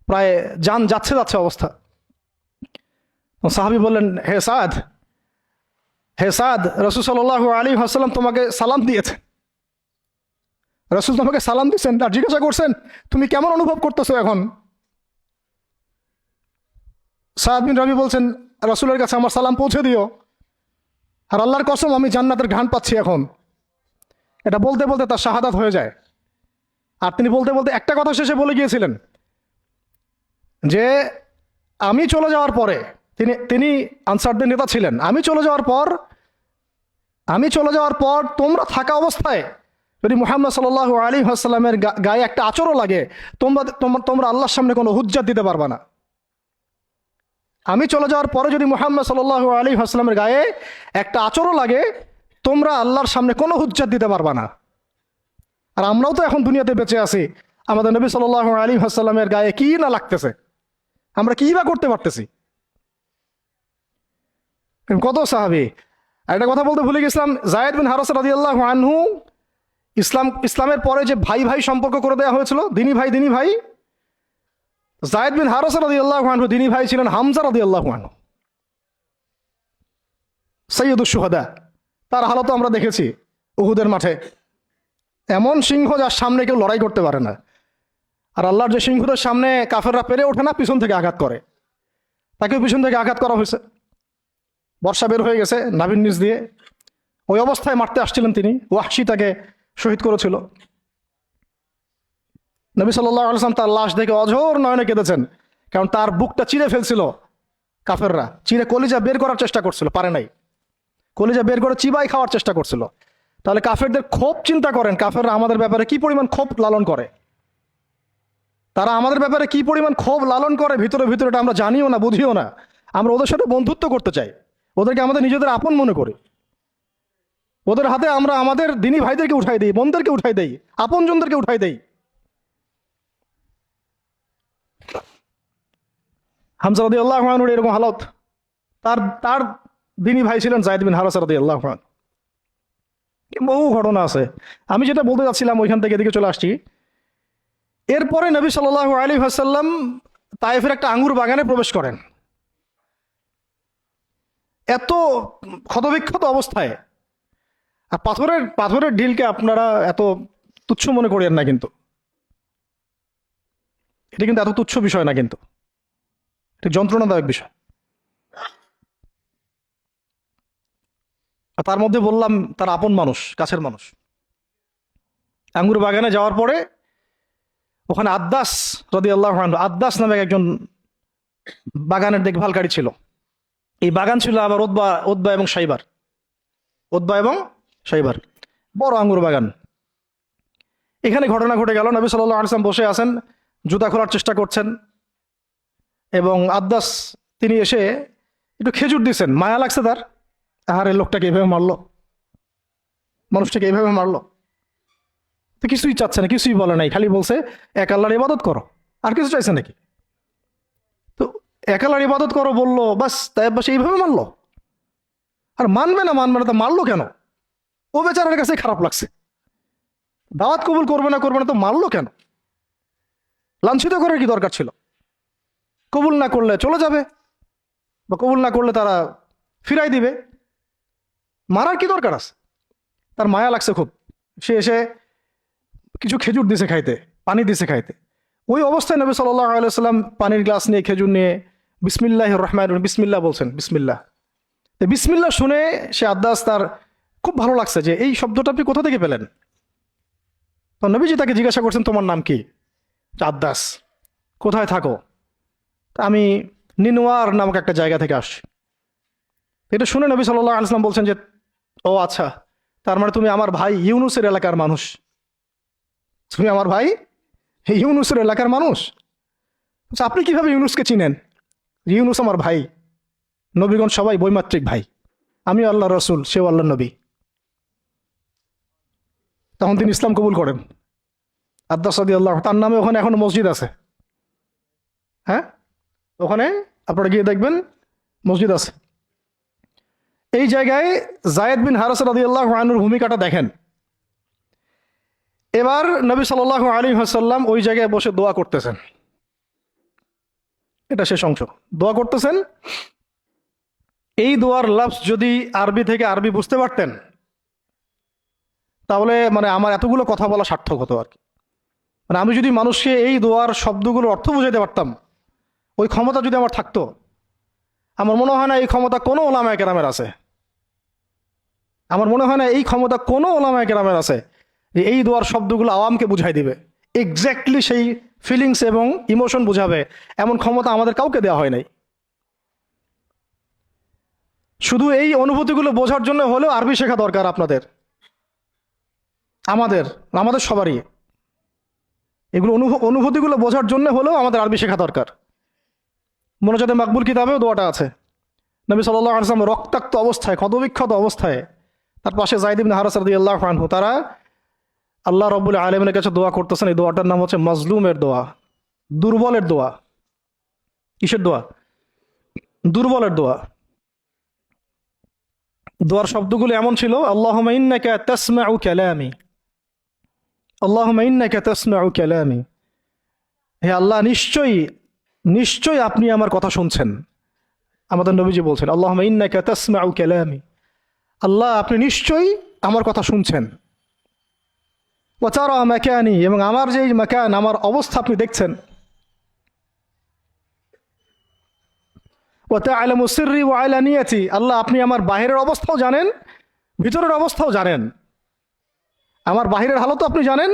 প্রায় যান যাচ্ছে অবস্থা। সাহাবী বললেন, হে সাদ, রাসূল সাল্লাল্লাহু আলাইহি ওয়াসাল্লাম তোমাকে সালাম দিয়েছেন। রাসূল তোমাকে সালাম দিয়েছেন আর জিজ্ঞাসা করছেন তুমি কেমন অনুভব করতেছো এখন? সাদ বিন রবি বলছেন, রাসূলের কাছে আমার সালাম পৌঁছে দিও, আর আল্লাহর কসম আমি জান্নাতের ঘ্রাণ পাচ্ছি এখন। এটা বলতে বলতে তার শাহাদাত হয়ে যায়। আর তিনি বলতে বলতে একটা কথা শেষে বলে গিয়েছিলেন যে আমি চলে যাওয়ার পরে, তিনি আনসারদের নেতা ছিলেন, আমি চলে যাওয়ার পর তোমরা থাকা অবস্থায় যদি মুহাম্মদ সাল্লাল্লাহু আলাইহি ওয়াসাল্লামের গায়ে একটা আঁচড়ও লাগে, তোমরা আল্লাহর সামনে কোনো হুজ্জাত দিতে পারবা না। আমি চলে যাওয়ার পরে যদি মুহাম্মদ সাল্লাল্লাহু আলাইহি ওয়াসাল্লামের গায়ে একটা আঁচড়ও লাগে, তোমরা আল্লাহর সামনে কোনো হুজ্জাত দিতে পারবা না। আর আমরাও তো এখন দুনিয়াতে বেঁচে আছি, আমাদের নবী সাল্লাল্লাহু আলাইহি ওয়াসাল্লামের গায়ে কি না লাগতেছে, আমরা কি বা করতে পারতেছি। কত সাহাবী। একটা কথা বলতে ভুলে গেছিলাম, যায়েদ বিন হারেসা রাদিয়াল্লাহু আনহু, ইসলামের পরে যে ভাই ভাই সম্পর্ক করে দেওয়া হয়েছিল, দিনী ভাই, যায়েদ বিন হারেসা রাদিয়াল্লাহু আনহু দিনী ভাই ছিলেন হামজা রাদিয়াল্লাহু আনহু, সাইয়্যিদুশ শুহাদা। তার হালত আমরা দেখেছি উহুদের মাঠে, এমন সিংহ যার সামনে কেউ লড়াই করতে পারে না। আর আল্লাহর যে সিংহদের সামনে কাফেররা পেরে ওঠে না, পিছন থেকে আঘাত করে, তাকেও পিছন থেকে আঘাত করা হয়েছে। বর্ষা বের হয়ে গেছে নাভির নিচ দিয়ে, ওই অবস্থায় মারতে আসছিলেন তিনি, ওয়াহশী তাকে শহীদ করেছিল। নবী সাল্লাল্লাহু আলাইহি ওয়াসাল্লাম তার লাশ দেখে অঝোর নয়নে কেঁদেছেন, কারণ তার বুকটা চিরে ফেলছিল কাফেররা, চিরে কলিজা বের করার চেষ্টা করছিল, পারে নাই। কলিজা বের করে চিবাই খাওয়ার চেষ্টা করছিল। তাহলে কাফেরদের ক্ষোভ চিন্তা করেন, কাফেররা আমাদের ব্যাপারে কি পরিমাণ ক্ষোভ লালন করে, তারা আমাদের ব্যাপারে কি পরিমাণ ক্ষোভ লালন করে, ভিতরে এটা আমরা জানিও না, বুঝিও না। আমরা ওদের সাথে বন্ধুত্ব করতে চাই, ওদেরকে আমাদের নিজেদের আপন মনে করি, ওদের হাতে আমরা আমাদের দিনী ভাইদেরকে উঠাই দিই, বোনদেরকে উঠাই দেই, আপনজনদেরকে উঠাই দেই। হামজা রাদিয়াল্লাহু আনহুর এরকম হালত। তার দিনী ভাই ছিলেন যায়েদ বিন হারেসা রাদিয়াল্লাহু আনহু। বহু ঘটনা আছে, আমি যেটা বলতে যাচ্ছিলাম ওইখান থেকে এদিকে চলে আসছি। এরপরে নবী সাল্লাল্লাহু আলাইহি ওয়াসাল্লাম তায়েফের একটা আঙ্গুর বাগানে প্রবেশ করেন, এত ক্ষতবিক্ষত অবস্থায়। আর পাথরের ঢিলকে আপনারা এত তুচ্ছ মনে করেন না, কিন্তু এটা কিন্তু এত তুচ্ছ বিষয় না, কিন্তু এটা যন্ত্রণাদায়ক বিষয়। আর তার মধ্যে বললাম তার আপন মানুষ, কাছের মানুষ। আঙ্গুর বাগানে যাওয়ার পরে ওখানে আদ্দাস রাদিয়াল্লাহু আনহু, আদ্দাস নামে একজন বাগানের দেখভালকারী ছিল। এই বাগান ছিল আবার উতবা এবং শাইবার, বড় আঙ্গুর বাগান। এখানে ঘটনা ঘটে গেল, নবী সাল্লাল্লাহু আলাইহি ওয়াসাল্লাম বসে আছেন, জুতা খোলার চেষ্টা করছেন, এবং আদ্দাস তিনি এসে একটু খেজুর দিয়েছেন, মায়া লাগছে তার, আর এই লোকটাকে এইভাবে মারলো, মানুষটাকে এইভাবে মারলো। তো কিছুই চাচ্ছে না, কিছুই বলে নাই, খালি বলছে এক আল্লাহর ইবাদত করো, আর কিছু চাইছে নাকি? তো এক আল্লাহর ইবাদত করো বললো, বাস তাই বাস এইভাবে মারলো। আর মানবে না তা মারলো কেন? ও বেচারার কাছে খারাপ লাগছে, দাওয়াত কবুল করবে না তো মারলো কেন? লাঞ্ছিত করার কি দরকার ছিল? কবুল না করলে চলে যাবে, বা কবুল না করলে তারা ফিরাই দিবে, মারার কি দরকার আছে? তার মায়া লাগছে খুব, সে এসে কিছু খেজুর দিছে খাইতে, পানি দিছে খাইতে। ওই অবস্থায় নবী সাল্লাল্লাহু আলাইহি ওয়াসাল্লাম পানির গ্লাস নিয়ে, খেজুর নিয়ে বিসমিল্লাহির রহমানির রহিম, বিসমিল্লাহ বলছেন, বিসমিল্লাহ। তো বিসমিল্লাহ শুনে সে আদ্দাস, তার খুব ভালো লাগছে যে এই শব্দটা আপনি কোথা থেকে পেলেন। তো নবীজি তাকে জিজ্ঞাসা করছেন, তোমার নাম কি? আদ্দাস। কোথায় থাকো? আমি নিনওয়ার নামক একটা জায়গা থেকে আসছি। এটা শুনে নবী সাল্লাল্লাহু আলাইহি ওয়াসাল্লাম বলছেন যে, ও আচ্ছা, তার মানে তুমি আমার ভাই ইউনুসের এলাকার মানুষ, তুমি আমার ভাই ইউনুসের এলাকার মানুষ। আচ্ছা, আপনি কিভাবে ইউনুসকে চিনেন? ইউনুস আমার ভাই, নবীগণ সবাই বৈমাত্রিক ভাই, আমি আল্লাহ রসুল, সেও আল্লাহ নবী। তখন তিনি ইসলাম কবুল করেন। আদ্দাস রাদিয়াল্লাহু, তার নামে ওখানে এখনো মসজিদ আছে। হ্যাঁ, ওখানে আপনারা গিয়ে দেখবেন মসজিদ আছে। এই জায়গায় যায়েদ বিন হারেস রাদিয়াল্লাহু আনহুর ভূমিকাটা দেখেন। এবার নবী সাল্লাল্লাহু আলাইহি ওয়াসাল্লাম ওই জায়গায় বসে দোয়া করতেছেন, এটা শেষ অংশ, দোয়া করতেছেন। এই দোয়ার লফজ যদি আরবি বুঝতে পারতেন, তাহলে মানে আমার এতগুলো কথা বলা সার্থক হতো আর কি। মানে আমি যদি মানুষকে এই দোয়ার শব্দগুলোর অর্থ বুঝাইতে পারতাম, ওই ক্ষমতা যদি আমার থাকতো, আমার মনে হয় না এই ক্ষমতা কোনো ওলামায়ে কেরামের আছে। আমার মনে হয় না এই ক্ষমতা কোনো ওলামায়ে কেরামের আছে যে এই দোয়ার শব্দগুলো আওয়ামকে বুঝাই দিবে, এক্স্যাক্টলি সেই ফিলিংস এবং ইমোশন বুঝাবে, এমন ক্ষমতা আমাদের কাউকে দেওয়া হয় নাই। শুধু এই অনুভূতিগুলো বোঝার জন্য হলেও আরবি শেখা দরকার আপনাদের, আমাদের সবারই। এগুলো অনুভূতিগুলো বোঝার জন্য হলেও আমাদের আরবি শেখা দরকার। মোনাজাতে মাকবুল কিতাবেও দোয়াটা আছে। নবী সাল্লাল্লাহু আলাইহি ওয়াসাল্লাম রক্তাক্ত অবস্থায়, ক্ষতবিক্ষত অবস্থায়, তার পাশে যায়েদ ইবনে হারেস রাদিয়াল্লাহু আনহু, তারা আল্লাহ রাব্বুল আলামিনের কাছে দোয়া করতেছেন। এই দোয়াটার নাম হচ্ছে মাজলুমের দোয়া, দুর্বলের দোয়া। কিসের দোয়া? দুর্বলের দোয়া। দোয়ার শব্দগুলো এমন ছিল, আল্লাহুম্মা ইন্নাকা তাসমাউ কালামি, আল্লাহুম্মা ইন্নাকা তাসমাউ কালামি, হে আল্লাহ, নিশ্চয়ই আপনি আমার কথা শুনছেন। আমাদের নবীজি বলছেন, আল্লাহুম্মা ইন্নাকা তাসমাউ কালামি, আল্লাহ আপনি নিশ্চয়ই আমার কথা শুনছেন। ওয়া তারা মাকানি, এবং আমার যে মাকান, আমার অবস্থা আপনি দেখছেন। ওয়া তা'লামু সিররি ওয়া আলানিয়াতি, আল্লাহ আপনি আমার বাহিরের অবস্থাও জানেন, ভিতরের অবস্থাও জানেন। আমার বাহিরের হালতও আপনি জানেন,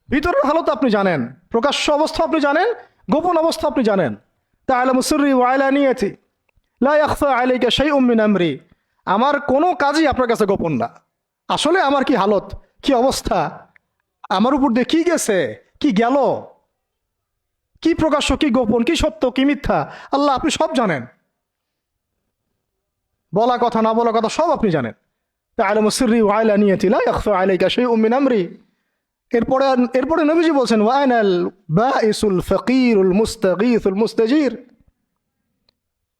ভিতরের হালতও আপনি জানেন, প্রকাশ্য অবস্থা আপনি জানেন, গোপন অবস্থা আপনি জানেন। তা'লামু সিররি ওয়া আলানিয়াতি লা ইয়াখফা আলাইকা শাইউম মিন আমরি, আমার কোনো কাজই আপনার কাছে গোপন না। আসলে আমার কি হালত, কি অবস্থা, আমার উপর দিয়ে কি গেছে, কি গেল, কি প্রকাশ্য, কি গোপন, কি সত্য, কি মিথ্যা, আল্লাহ আপনি সব জানেন। বলা কথা না বলা কথা সব আপনি জানেন। তা'লামু সিররি ওয়া আলানিয়াতি লা ইয়াখফা আলাইকা শাইউম মিন আমরি। এরপরে নবীজি বলছেন, ওয়া আনাল বাইসুল ফাকিরুল মুস্তাগীসুল মুস্তাজির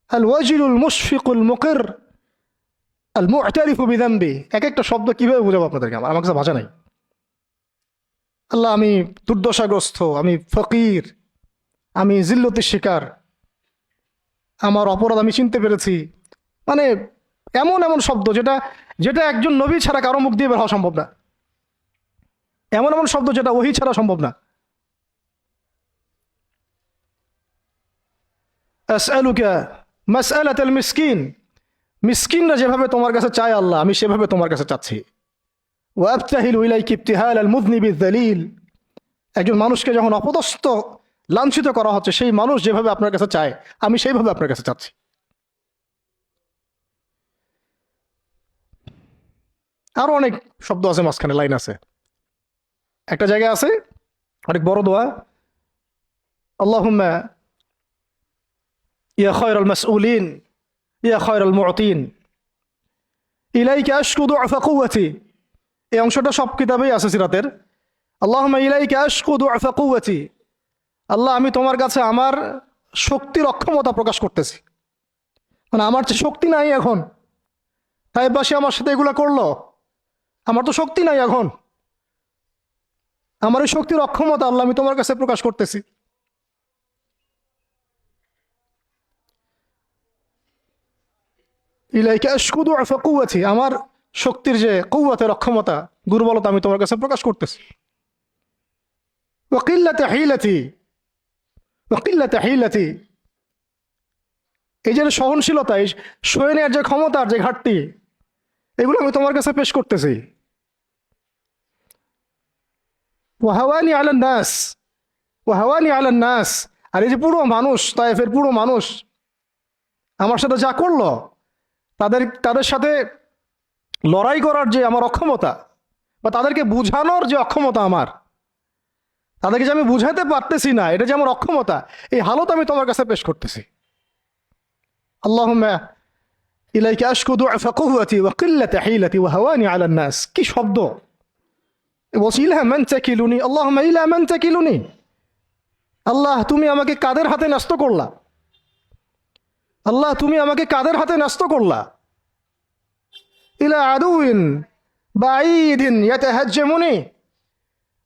আল ওয়াজিলুল মুশফিকুল মুকির আল মু'তারিফু বিযামবি। এক একটা শব্দ কিভাবে বুঝাবো আপনাদেরকে, আমার কাছে ভাষা নাই। আল্লাহ আমি দুর্দশাগ্রস্ত, আমি ফকির, আমি জিল্লতির শিকার, আমার অপরাধ আমি চিনতে পেরেছি। মানে এমন এমন শব্দ যেটা একজন নবী ছাড়া কারো মুখ দিয়ে বের হওয়া সম্ভব না। এমন এমন শব্দ যেটা ওহী ছাড়া সম্ভব না। আসআলুকা মাসআলাতাল মিসকিন, মিসকিনরা যেভাবে তোমার কাছে চায় আল্লাহ, আমি সেভাবে তোমার কাছে চাচ্ছি। ওয়া আবতাহিলু ইলাইকা ইবতিহালাল মুযনিবিয যালিল, একজন মানুষকে যখন অপদস্থ, লাঞ্ছিত করা হচ্ছে, সেই মানুষ যেভাবে আপনার কাছে চায়, আমি সেইভাবে আপনার কাছে চাচ্ছি। আরো অনেক শব্দ আছে, মাঝখানে লাইন আছে। একটা জায়গায় আছে অনেক বড় দোয়া, আল্লাহুম্মা ইয়া খায়রাল মাসউলিন ইয়া খায়রাল মুতিন ইলাইকা আশকু দুআফা কুওয়াতি। এই অংশটা সব কিতাবেই আছে সিরাতের। আল্লাহুম্মা ইলাইকা আশকু দুআফা কুওয়াতি, আল্লাহ আমি তোমার কাছে আমার শক্তির অক্ষমতা প্রকাশ করতেছি, মানে আমার যে শক্তি নাই এখন, তাইবাসী আমার সাথে এগুলো করলো, আমার তো শক্তি নাই এখন, আমার এই শক্তির অক্ষমতা আল্লাহ আমি তোমার কাছে প্রকাশ করতেছি। ইলাইকা আশকু দুআফা কুওয়াতি, আমার শক্তির যে কুওয়াতের অক্ষমতা, দুর্বলতা আমি তোমার কাছে প্রকাশ করতেছি। ওয়া কিল্লাতা হিলাতি ওয়া কিল্লাতা হিলাতি, এই যে সহনশীলতা, এই সয়ে নেওয়ার যে ক্ষমতার যে ঘাটতি, এগুলো আমি তোমার কাছে পেশ করতেছি। ওয়াহাওয়ানি আলান নাস ওয়াহাওয়ানি আলান নাস, আর এই যে পুরো মানুষ, তায়েফের পুরো মানুষ আমার সাথে যা করলো, তাদের সাথে লড়াই করার যে আমার অক্ষমতা, বা তাদেরকে বুঝানোর যে অক্ষমতা আমার, তাদেরকে যে আমি বুঝাতে পারতেছি না, এটা যে আমার অক্ষমতা, এই হালত আমি তোমার কাছে পেশ করতেছি। আল্লাহুম্মা ইলাইকা আশকু দুআফা কুওয়াতি ওয়া কিল্লাতা হিলাতি ওয়া হাওয়ানি আলান নাস। কি শব্দ! বলছি ইলা মান তাকিলুনি, আল্লাহুম্মা ইলা মান তাকিলুনি, আল্লাহ তুমি আমাকে কাদের হাতে ন্যস্ত করলা, আল্লাহ তুমি আমাকে কাদের হাতে ন্যস্ত করলা। ইলা আদুইন বাঈদিন ইয়াতাহাজ্জামুনি,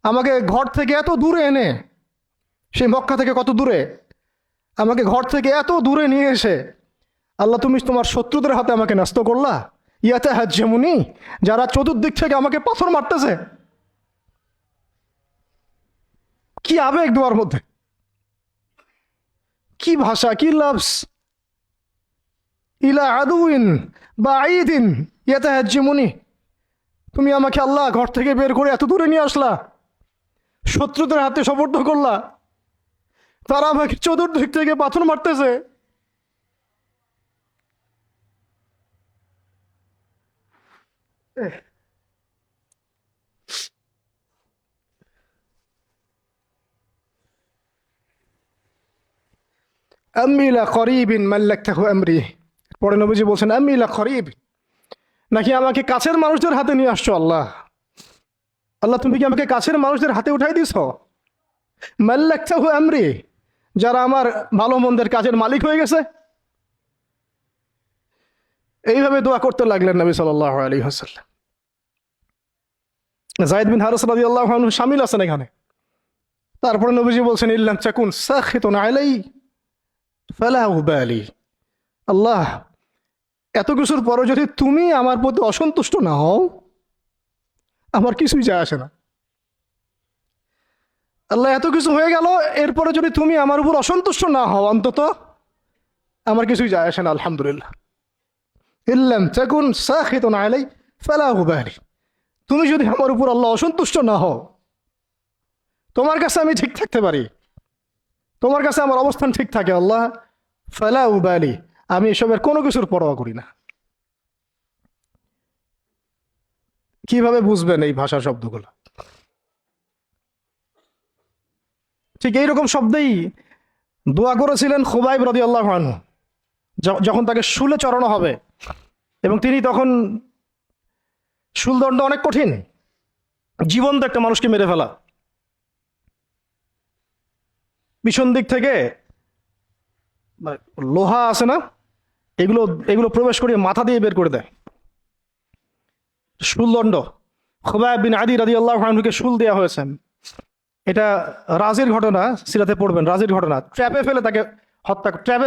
আমাকে ঘর থেকে এত দূরে এনে, সেই মক্কা থেকে কত দূরে, আমাকে ঘর থেকে এত দূরে নিয়ে এসে আল্লাহ তুমি তোমার শত্রুদের হাতে আমাকে ন্যস্ত করলা। ইয়াতাহাজ্জামুনি, যারা চতুর্দিক থেকে আমাকে পাথর মারতেছে। কি আবেগ দোয়ার মধ্যে, কি ভাষা, কি লফজ! ইলা আদুইন বাঈদিন ইয়াতাহাজ্জামুনি, তুমি আমাকে আল্লাহ ঘর থেকে বের করে এত দূরে নিয়ে আসলা, শত্রুদের হাতে সোপর্দ করলা, তারা আমাকে চতুর্দিক থেকে পাথর মারতেছে। আম্মি লা করিবিন মাল্লাকতাহু আমরি, পরে নবীজি বলছেন আম্মি লা করিব, নাকি আমাকে কাছের মানুষদের হাতে নিয়ে আসছো আল্লাহ, আল্লাহ তুমি কি আমাকে কাছের মানুষদের হাতে উঠাই দিছ? মাল্লাকতাহু আমরি, যারা আমার ভালো মন্দের কাজের মালিক হয়ে গেছে। এইভাবে দোয়া করতে লাগলেন নবী সাল্লাল্লাহু আলাইহি ওয়াসাল্লাম। যায়েদ বিন হারিস রাদিয়াল্লাহু আনহু শামিল আছেন এখানে। তারপরে নবীজি বলছেন ইল্লাম তাকুন সাখিতুন আলাই ফালা উবালি, আল্লাহ এত কিছুর পরে যদি তুমি আমার প্রতি অসন্তুষ্ট না হও, আমার কিছুই যায় আসে না। আল্লাহ এত কিছু হয়ে গেল, এরপরে যদি তুমি আমার উপর অসন্তুষ্ট না হও, অন্তত আমার কিছুই যায় আসে না। আলহামদুলিল্লাহ। ইল্লাম তাকুন সাখিতুন আলাই ফালা উবালি, তুমি যদি আমার উপর আল্লাহ অসন্তুষ্ট না হও, তোমার কাছে আমি ঠিক থাকতে পারি, তোমার কাছে আমার অবস্থান ঠিক থাকে আল্লাহ, ফালা উবালি, আমি এসবের কোনো কিছুর পরোয়া করি না। কিভাবে বুঝবেন এই ভাষা শব্দগুলো? ঠিক এইরকম শব্দেই দোয়া করেছিলেন খুবাইব রাদিয়াল্লাহু আনহু, যখন তাকে শুলে চড়ানো হবে, এবং তিনি তখন, শুলদণ্ড অনেক কঠিন, জীবন্ত একটা মানুষকে মেরে ফেলা, পিছন দিক থেকে লোহা আছে না, এগুলো এগুলো প্রবেশ করিয়ে মাথা দিয়ে বের করে দেয়। শুলদণ্ড, খুবাইব বিন আদি রাদিয়াল্লাহু আনহুকে শুল দেওয়া হয়েছে। এটা রাজির ঘটনা, সিরাতে পড়বেন, রাজির ঘটনা। ট্র্যাপে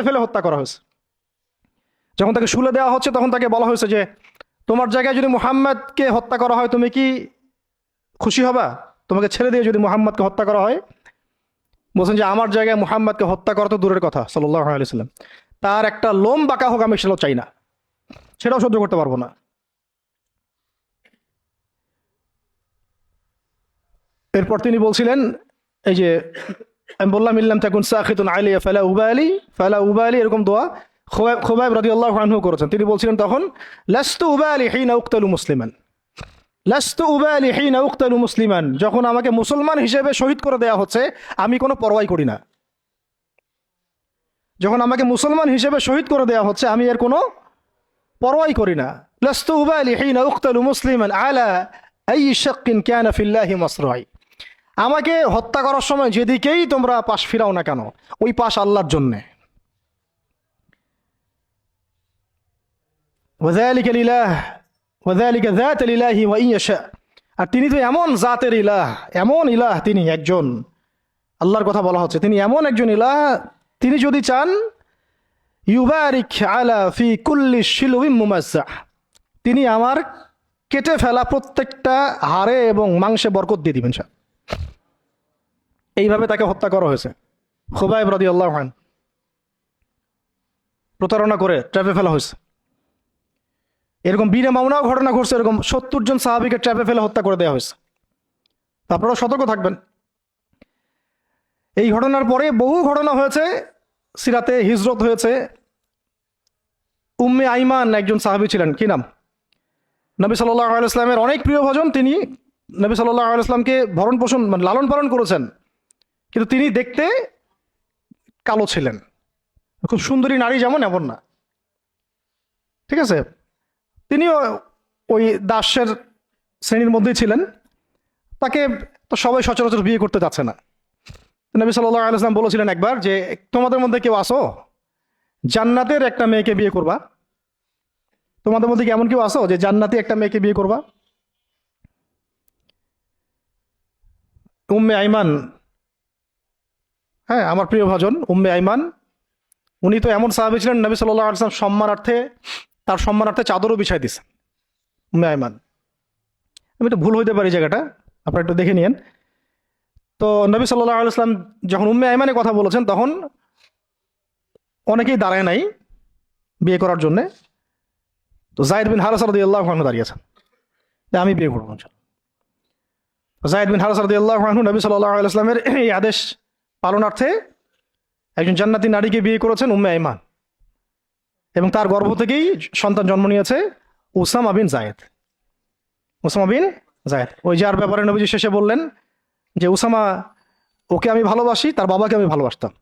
ফেলে হত্যা করা হয়েছে। যখন তাকে শুলে দেওয়া হচ্ছে, তখন তাকে বলা হয়েছে যে তোমার জায়গায় যদি মুহাম্মদকে হত্যা করা হয়, তুমি কি খুশি হবা? তোমাকে ছেড়ে দিয়ে যদি মুহাম্মদকে হত্যা করা হয়? বলছেন যে আমার জায়গায় মুহাম্মদকে হত্যা করা তো দূরের কথা, সাল্লাল্লাহু আলাইহি ওয়াসাল্লাম, তার একটা লোম বাঁকা হোক আমি সেটাও চাই না, সেটাও সহ্য করতে পারবো না। এরপর তিনি বলছিলেন, এই যে আমি বললাম ইল্লাম তাকুন সাখিতুন আলাইয়া ফালা উবালি, এরকম দোয়া খুবাইব রাদিয়াল্লাহু আনহু করেছেন। তিনি বলছিলেন তখন, লাস্তু উবালি হিনা উকতালু মুসলিমান, লাস্তু উবালি হিনা উকতালু মুসলিমান, যখন আমাকে মুসলমান হিসেবে শহীদ করে দেয়া হচ্ছে, আমি কোনো পরোয়াই করি না। যখন আমাকে মুসলমান হিসেবে শহীদ করে দেওয়া হচ্ছে আমি এর কোনো পরোয়াই করি না। লাস্তু উবালি হিনা উকতালু মুসলিমান আলা আই শাক্কিন কানা ফিল্লাহি মাসরাই। আমাকে হত্যা করার সময় যেদিকেই তোমরা পাশ ফিরাও না কেন, ওই পাশ আল্লাহর জন্যে। ওয়াযালিকা লিলাহ ওয়াযালিকা যাতুল ইলাহি ওয়া ইন ইয়াশা। আর তিনি তো এমন জাতের ইলাহ, এমন ইলাহ, তিনি একজন, আল্লাহর কথা বলা হচ্ছে, তিনি এমন একজন ইলাহ, তিনি যদি চান ইউবারিক আলা ফি কুল্লি শিলুইম মুমাজ্জাহ, তিনি আমার কেটে ফেলা প্রত্যেকটা হাড়ে এবং মাংসে বরকত দিয়ে দিবেন। এইভাবে তাকে হত্যা করা হয়েছে। খুবাইব রাদিয়াল্লাহু আনহু প্রতারণা করে ট্র্যাপে ফেলা হয়েছে। এরকম বীরে মামুনাও ঘটনা ঘটছে, এরকম 70 জন সাহাবীকে ট্র্যাপে ফেলে হত্যা করে দেওয়া হয়েছে। আপনারা সতর্ক থাকবেন। এই ঘটনার পরে বহু ঘটনা হয়েছে, সিরাতে হিজরত হয়েছে। উম্মে আইমান একজন সাহাবী ছিলেন, কি নাম, নবী সাল্লাল্লাহু আলাইহি ওয়াসাল্লামের অনেক প্রিয় ভজন। তিনি নবী সাল্লাল্লাহু আলাইহি ওয়াসাল্লামকে ভরণ পোষণ মানে লালন পালন করেছেন, কিন্তু তিনি দেখতে কালো ছিলেন। খুব সুন্দরী নারী যেমন এমন না, ঠিক আছে। তিনিও ওই দাসের শ্রেণীর মধ্যেই ছিলেন। তাকে তো সবাই সচরাচর বিয়ে করতে যাচ্ছে না। নবী সাল্লাল্লাহু আলাইহি ওয়াসাল্লাম বলেছিলেন একবার যে তোমাদের মধ্যে কেউ আসো জান্নাতের একটা মেয়েকে বিয়ে করবা? তোমাদের মধ্যে কি এমন কেউ আসো যে জান্নাতি একটা মেয়েকে বিয়ে করবা? উম্মে আইমান, হ্যাঁ আমার প্রিয় ভজন উম্মে আইমান, উনি তো এমন সাহাবী ছিলেন, নবী সাল্লাল্লাহু আলাইহি ওয়াসাল্লাম সম্মানার্থে তার সম্মানার্থে চাদরও বিছাই দিছে। উম্মে আইমান, আমি একটু ভুল হইতে পারি জায়গাটা, আপনারা একটু দেখে নিয়েন। তো নবী সাল্লাল্লাহু আলাইহি ওয়াসাল্লাম যখন উম্মে আইমানের কথা বলেছেন তখন অনেকেই দাঁড়ায় নাই বিয়ে করার জন্যে। তো যায়েদ বিন হারেসা রাদিয়াল্লাহু আনহু দাঁড়িয়েছেন যে আমি বিয়ে করবো। যায়েদ বিন হারেসা রাদিয়াল্লাহু আনহু নবী সাল্লাল্লাহু আলাইহি ওয়াসাল্লামের এই আদেশ পালনার্থে একজন জান্নাতি নারীকে বিয়ে করেছেন, উম্মে আইমান, এবং তার গর্ভ থেকেই সন্তান জন্ম নিয়েছে উসামা বিন যায়েদ। উসামা বিন যায়েদ, ওই যার ব্যাপারে নবীজি শেষে বললেন যে উসামা, ওকে আমি ভালোবাসি, তার বাবাকে আমি ভালোবাসতাম।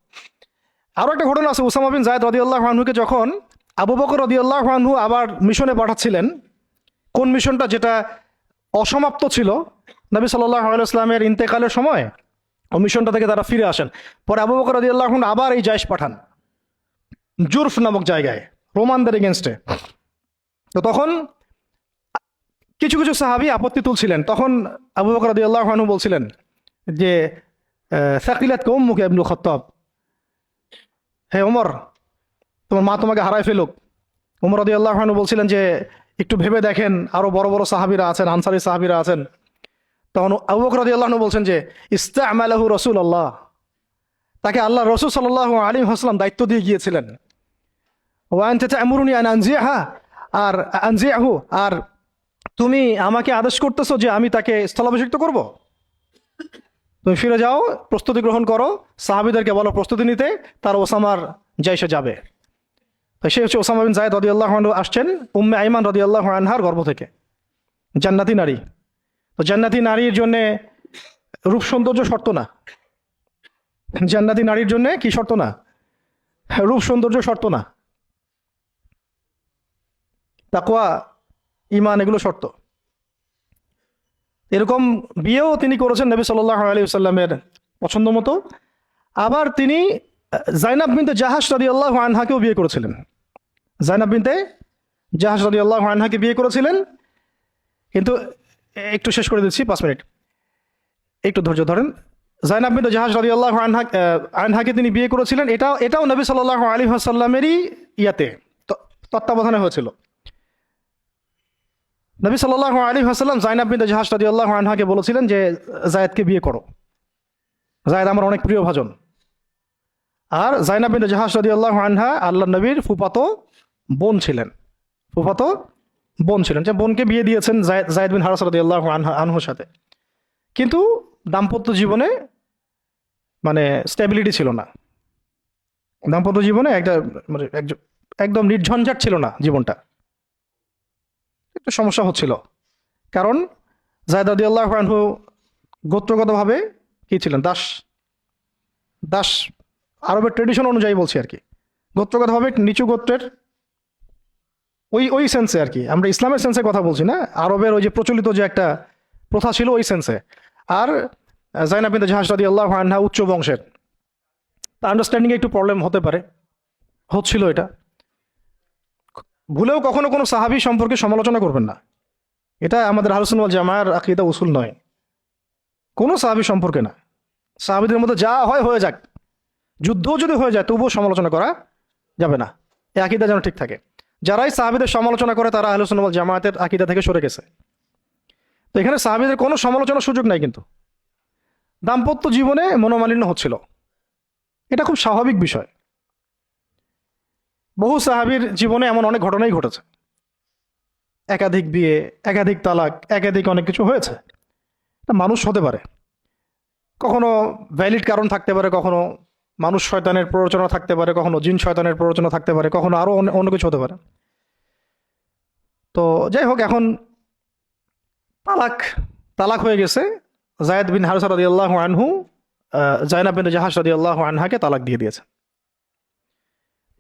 আরও একটা ঘটনা আছে, উসামা বিন যায়েদ রাদিয়াল্লাহু আনহুকে যখন আবু বকর রাদিয়াল্লাহু আনহু আবার মিশনে পাঠাচ্ছিলেন, কোন মিশনটা যেটা অসমাপ্ত ছিল, নবী সাল্লাল্লাহু আলাইহি ওয়াসাল্লামের ইন্তেকালের সময় ও মিশনটা থেকে তারা ফিরে আসেন। পরে আবু বকর রাদিয়াল্লাহু আনহু আবার এই জায়েশ পাঠান জুরফ নামক জায়গায় রোমানদের এগেনস্টে। তো তখন কিছু কিছু সাহাবী আপত্তি তুলছিলেন। তখন আবু বকর রাদিয়াল্লাহু আনহু বলছিলেন যে সাকিলাতকা উম্মুকা ইবনুল খাত্তাব, হে ওমর তোমার মা তোমাকে হারায় ফেলুক। ওমর রাদিয়াল্লাহু আনহু বলছিলেন যে একটু ভেবে দেখেন, আরো বড় বড় সাহাবীরা আছেন, আনসারী সাহাবীরা আছেন। তখন আবু বকর রাদিয়াল্লাহু আনহু বলছেন যে ইস্তা'মালাহু রাসূলুল্লাহ, তাকে আল্লাহ রাসূল সাল্লাল্লাহু আলাইহি ওয়াসাল্লাম দায়িত্ব দিয়ে গিয়েছিলেন। ওয়া আনতা তা'মুরুনি আন আনজিহা, আর আনজিহু, আর তুমি আমাকে আদেশ করতেছো যে আমি তাকে স্থলাভিষিক্ত করব? তুমি ফিরে যাও, প্রস্তুতি গ্রহণ করো, সাহাবীদেরকে বলো প্রস্তুতি নিতে, তার ওসামার জাইশে যাবে। তো সে হচ্ছে ওসামা বিন যায়েদ রাদিয়াল্লাহু আনহু, আসছেন উম্মে আইমান রাদিয়াল্লাহু আনহার গর্ভ থেকে, জান্নাতি নারী। তো জান্নাতি নারীর জন্য রূপ সৌন্দর্য শর্ত না, জান্নাতি নারীর জন্য কি শর্ত না, রূপ সৌন্দর্য শর্ত না, তাকওয়া ঈমান এগুলো শর্ত। এরকম বিয়েও তিনি করেছেন নবী সাল্লাল্লাহু আলাইহি ওয়াসাল্লামের পছন্দ মতো। আবার তিনি জাইনাব বিনতে জাহাশ রাদিয়াল্লাহু আনহাকেও বিয়ে করেছিলেন। জাইনাব বিনতে জাহাশ রাদিয়াল্লাহু আনহাকে বিয়ে করেছিলেন, কিন্তু একটু শেষ করে দিচ্ছি, 5 মিনিট, একটু ধৈর্য ধরেন। জাইনাব বিনতে জাহাশ রাদিয়াল্লাহু আনহাকে তিনি বিয়ে করেছিলেন, এটাও নবী সাল্লাল্লাহু আলাইহি ওয়াসাল্লামেরই তত্ত্বাবধানে হয়েছিল। নবী সাল্লাল্লাহু আলাইহি ওয়াসাল্লাম জাইনাব বিনতে জাহাশ রাদিয়াল্লাহু আনহাকে বলেছিলেন যে যায়েদকে বিয়ে করো, যায়েদ আমার অনেক প্রিয় ভাজন। আর জাইনাব বিনতে জাহাশ রাদিয়াল্লাহু আনহা আল্লাহর নবীর ফুফাতো বোন ছিলেন, যে বোনকে বিয়ে দিয়েছেন যায়েদ বিন হারেসা রাদিয়াল্লাহু আনহুর সাথে। কিন্তু দাম্পত্য জীবনে মানে স্টেবিলিটি ছিল না, দাম্পত্য জীবনে একদম নির্ঝঞ্ঝাট ছিল না জীবনটা, একটু সমস্যা হচ্ছিল। কারণ যায়েদ রাদিয়াল্লাহু আনহু গোত্রগতভাবে কি ছিলেন, দাস, আরবের ট্রেডিশন অনুযায়ী বলছি আর কি, গোত্রগত হবে নিচু গোত্রের, ওই ওই সেন্সে আর কি, আমরা ইসলামের সেন্সে কথা বলছি না, আরবের ওই যে প্রচলিত যে একটা প্রথা ছিল ওই সেন্সে। আর জাইনাব বিনতে জাহাশ রাদিয়াল্লাহু আনহা উচ্চ বংশের, আন্ডারস্ট্যান্ডিংয়ে একটু প্রবলেম হতে পারে, হচ্ছিল এটা। ভুলেও কখনো কোনো সাহাবী সম্পর্কে সমালোচনা করবেন না, এটা আমাদের আহলুস সুন্নাহ ওয়াল জামাআর আকীদা উসুল নয়। কোনো সাহাবী সম্পর্কে না, সাহাবীদের মধ্যে যা হয় হয়ে যাক, যুদ্ধও যদি হয়ে যায় তবুও সমালোচনা করা যাবে না, এই আকীদা যেন ঠিক থাকে। যারাই সাহাবীদের সমালোচনা করে তারা আহলুস সুন্নাহ ওয়াল জামাআতের আকীদা থেকে সরে গেছে। তো এখানে সাহাবীদের কোনো সমালোচনার সুযোগ নাই, কিন্তু দাম্পত্য জীবনে মনোমালিন্য হচ্ছিল, এটা খুব স্বাভাবিক বিষয়। বহু সাহাবীর জীবনে এমন অনেক ঘটনাই ঘটেছে, একাধিক বিয়ে, একাধিক তালাক, একাধিক অনেক কিছু হয়েছে। এটা মানুষ হতে পারে, কখনো ভ্যালিড কারণ থাকতে পারে, কখনো মানুষ শয়তানের প্ররোচনা থাকতে পারে, কখনো জিন শয়তানের প্ররোচনা থাকতে পারে, কখনো আরো অন্য কিছু হতে পারে। তো যাই হোক, এখন তালাক হয়ে গেছে। যায়েদ বিন হারিসা রাদিয়াল্লাহু আনহু জাইনাব বিনতে জাহাশ রাদিয়াল্লাহু আনহাকে তালাক দিয়ে দিয়েছে।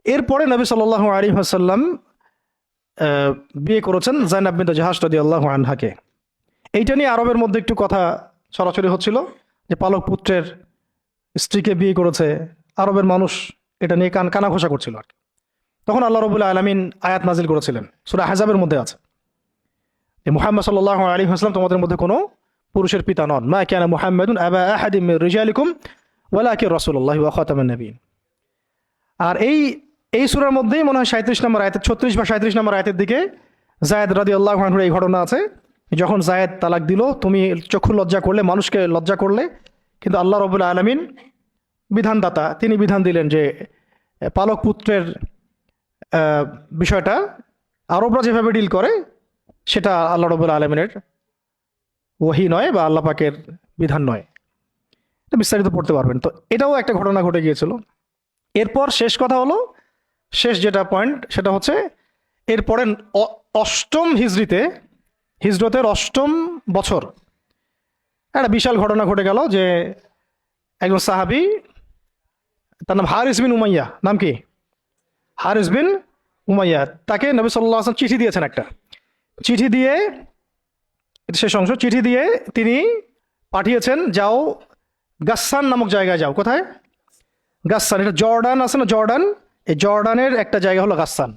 এরপরে নবী সাল্লাল্লাহু আলাইহি ওয়াসাল্লাম বিয়ে করেছেন জাইনাব বিনতে জাহাশ রাদিয়াল্লাহু আনহাকে। এইটা নিয়ে আরবের মধ্যে একটু কথা ছড়াছড়ি হচ্ছিল যে পালক পুত্রের স্ত্রীকে বিয়ে করেছে, আরবের মানুষ এটা নিয়ে কানাঘোষা করছিল আর কি। তখন আল্লাহ রাব্বুল আলামিন আয়াত নাজিল করেছিলেন, সূরা আহজাবের মধ্যে আছে যে মুহাম্মদ সাল্লাল্লাহু আলাইহি ওয়াসাল্লাম তোমাদের মধ্যে কোনো পুরুষের পিতা নন, মা কানা মুহাম্মাদুন আবা আহাদিম মির রিজালিকুম ওয়ালাকিন রাসূলুল্লাহি ওয়া খাতামান নবিয়্যিন। আর এই সূরার মধ্যেই মনে হয় 37 নম্বর আয়াতে, 36 বা 37 নম্বর আয়াতের দিকে যায়েদ রাদিয়াল্লাহু আনহুর এই ঘটনা আছে। যখন যায়েদ তালাক দিল, তুমি চক্ষু লজ্জা করলে, মানুষকে লজ্জা করলে, কিন্তু আল্লাহ রাব্বুল আলামিন বিধানদাতা, তিনি বিধান দিলেন যে পালক পুত্রের বিষয়টা আরবরা যেভাবে ডিল করে সেটা আল্লাহ রাব্বুল আলামিনের ওহী নয় বা আল্লাহ পাকের বিধান নয়। এটা বিস্তারিত পড়তে পারবেন। তো এটাও একটা ঘটনা ঘটে গিয়েছিল। এরপর শেষ কথা হলো, শেষ যেটা পয়েন্ট সেটা হচ্ছে এরপরে অষ্টম হিজরতের অষ্টম বছর একটা বিশাল ঘটনা ঘটে গেল যে একজন সাহাবী, তার নাম হারিস বিন উমাইয়া, নাম কি? হারিস বিন উমাইয়া। তাকে নবী সাল্লাল্লাহু আলাইহি ওয়াসাল্লাম চিঠি দিয়েছেন, একটা চিঠি দিয়ে, শেষ অংশ, চিঠি দিয়ে তিনি পাঠিয়েছেন, যাও গাসসান নামক জায়গায় যাও। কোথায়? গাসসান। এটা জর্ডান আছে না, জর্ডান, এই জর্ডানের একটা জায়গা হলো গাসসান।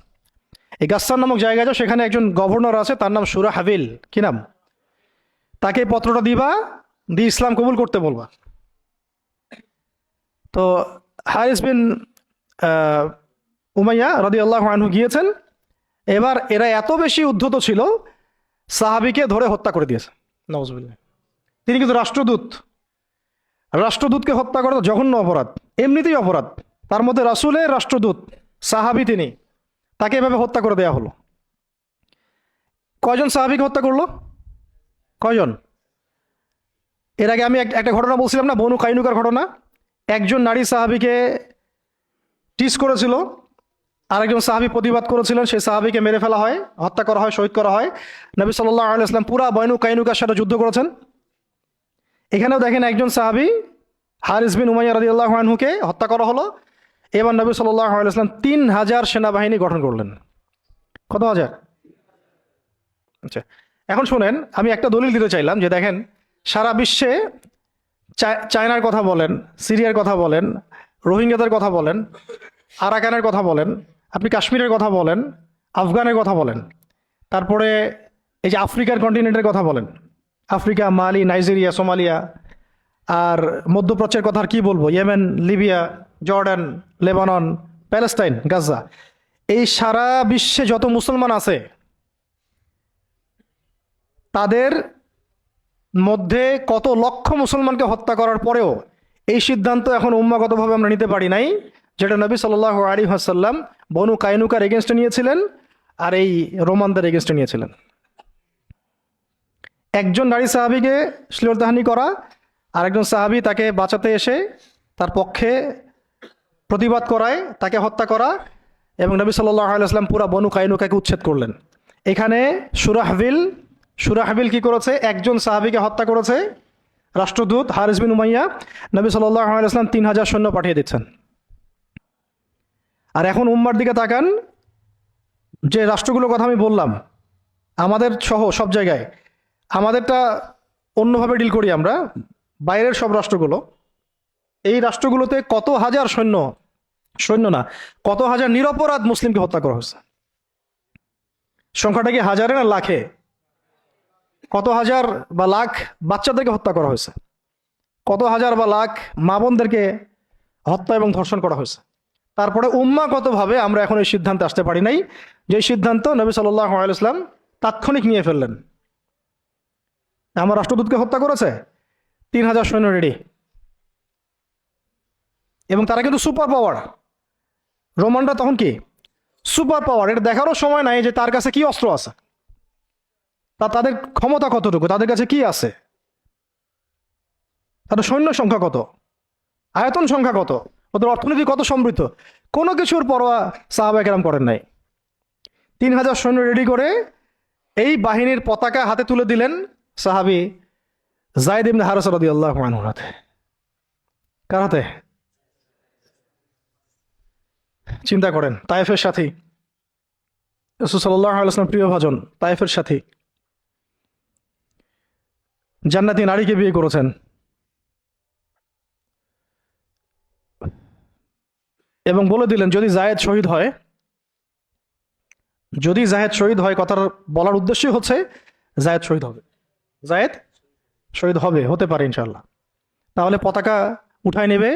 এই গাসসান নামক জায়গায় যাও, সেখানে একজন গভর্নর আছে, তার নাম সুরাহাবিল। কি নাম? তাকে পত্রটা দিবা, দিয়ে ইসলাম কবুল করতে বলবা। তো হারিস বিন উমাইয়া রাদিয়াল্লাহু আনহু গিয়েছেন। এবার এরা এত বেশি উদ্ধত ছিল, সাহাবীকে ধরে হত্যা করে দিয়েছে। নাউজুবিল্লাহ। তিনি কিন্তু রাষ্ট্রদূতকে হত্যা করা জঘন্য অপরাধ, এমনিতেই অপরাধ, তার মধ্যে রাসূলের রাষ্ট্রদূত সাহাবী, তিনি, তাকে এভাবে হত্যা করে দেয়া হলো। কয়জন সাহাবীকে হত্যা করলো? কয়জন? এর আগে আমি একটা ঘটনা বলছিলাম না, বনু কাইনুকার ঘটনা। একজন নারী সাহাবীকে টিস করেছিল, আরেকজন সাহাবী প্রতিবাদ করেছিলেন, সেই সাহাবীকে মেরে ফেলা হয়, হত্যা করা হয়, শহীদ করা হয়। নবী সাল্লাল্লাহু আলাইহি ওয়াসাল্লাম পুরা বনু কাইনুকার সাথে যুদ্ধ করেছেন। এখানেও দেখেন একজন সাহাবী হারিস বিন উমাইয়া রাদিয়াল্লাহু আনহুকে হত্যা করা হলো। এবার নবী সাল্লাল্লাহু আলাইহি ওয়াসাল্লাম 3000 সেনাবাহিনী গঠন করলেন। কত হাজার? আচ্ছা, এখন শুনেন, আমি একটা দলিল দিতে চাইলাম যে দেখেন, সারা বিশ্বে চায়নার কথা বলেন, সিরিয়ার কথা বলেন, রোহিঙ্গাদের কথা বলেন, আরাকানের কথা বলেন, আপনি কাশ্মীরের কথা বলেন, আফগানের কথা বলেন, তারপরে এই যে আফ্রিকার কন্টিনেন্টের কথা বলেন, আফ্রিকা, মালি, নাইজেরিয়া, সোমালিয়া, আর মধ্যপ্রাচ্যের কথা আর কি বলবো, Yemen, Libya, Jordan, Lebanon, Palestine, Gaza, এই সারা বিশ্বে যত মুসলমান আছে তাদের মধ্যে কত লক্ষ মুসলমানকে হত্যা করার পরেও এই সিদ্ধান্ত এখন উম্মাগতভাবে আমরা নিতে পারি নাই, যেটা নবী সাল্লাল্লাহু আলাইহি ওয়াসাল্লাম বনু কাইনুকার এগেনস্টে নিয়েছিলেন আর এই রোমানদের এগেনস্টে নিয়েছিলেন। একজন নারী সাহাবীকে শ্লীলতাহানি করা, আরেকজন সাহাবী তাকে বাঁচাতে এসে তার পক্ষে প্রতিবাদ করায় তাকে হত্যা করা, এবং নবী সাল্লাল্লাহু আলাইহি ওয়াসাল্লাম পুরা বনু কাইনুকাকে উচ্ছেদ করলেন। এখানে সুরাহবিল কি করেছে? একজন সাহাবীকে হত্যা করেছে, রাষ্ট্রদূত হারিস বিন উমাইয়া। নবী সাল্লাল্লাহু আলাইহি ওয়াসাল্লাম 3000 সৈন্য পাঠিয়ে দিচ্ছেন। আর এখন উম্মার দিকে তাকান, যে রাষ্ট্রগুলোর কথা আমি বললাম আমাদের সহ সব জায়গায়, আমাদেরটা অন্যভাবে ডিল করি আমরা, বাইরের সব রাষ্ট্রগুলো, এই রাষ্ট্রগুলোতে কত হাজার সৈন্য না, কত হাজার নিরপরাধ মুসলিমকে হত্যা করা হয়েছে। সংখ্যাটা কি হাজারে না লাখে? কত হাজার বা লাখ বাচ্চাদেরকে হত্যা করা হয়েছে, কত হাজার বা লাখ মা বোনদেরকে হত্যা এবং ধর্ষণ করা হয়েছে। তারপরে উম্মাগতভাবে আমরা এখন এই সিদ্ধান্তে আসতে পারি নাই, যে সিদ্ধান্ত নবী সাল্লাল্লাহু আলাইহি ওয়াসাল্লাম তাৎক্ষণিক নিয়ে ফেললেন। আমার রাষ্ট্রদূতকে হত্যা করেছে, 3000 সৈন্য রেডি, এবং তারা কিন্তু সুপার পাওয়ার। রোমানরা তখন কি সুপার পাওয়ার, এটা দেখারও সময় নাই যে তার কাছে কি অস্ত্র আছে, তাদের ক্ষমতা কতটুকু, তাদের কাছে কি আছে, তাদের সৈন্য সংখ্যা কত, আয়তন সংখ্যা কত, ওদের অর্থনীতি কত সমৃদ্ধ, কোনো কিছুর পরোয়া সাহাবায়ে কেরাম করেন নাই। 3000 সৈন্য রেডি করে এই বাহিনীর পতাকা হাতে তুলে দিলেন সাহাবী যায়েদ ইবনে হারেসা রাদিয়াল্লাহু আনহুর হাতে। কার হাতে? চিন্তা করেন, তায়েফের সাথী, রাসূল সাল্লাল্লাহু আলাইহি ওয়াসাল্লাম প্রিয় ভাজন, তায়েফের সাথী, জান্নাতি নারীকে বিয়ে করেছেন, এবং বলে দিলেন যদি জায়েদ শহীদ হয়, যদি জায়েদ শহীদ হয়, কথার বলার উদ্দেশ্যই হচ্ছে জায়েদ শহীদ হবে, জায়েদ শহীদ হবে, হতে পারে ইনশাআল্লাহ, তাহলে পতাকা উঠায় নেবে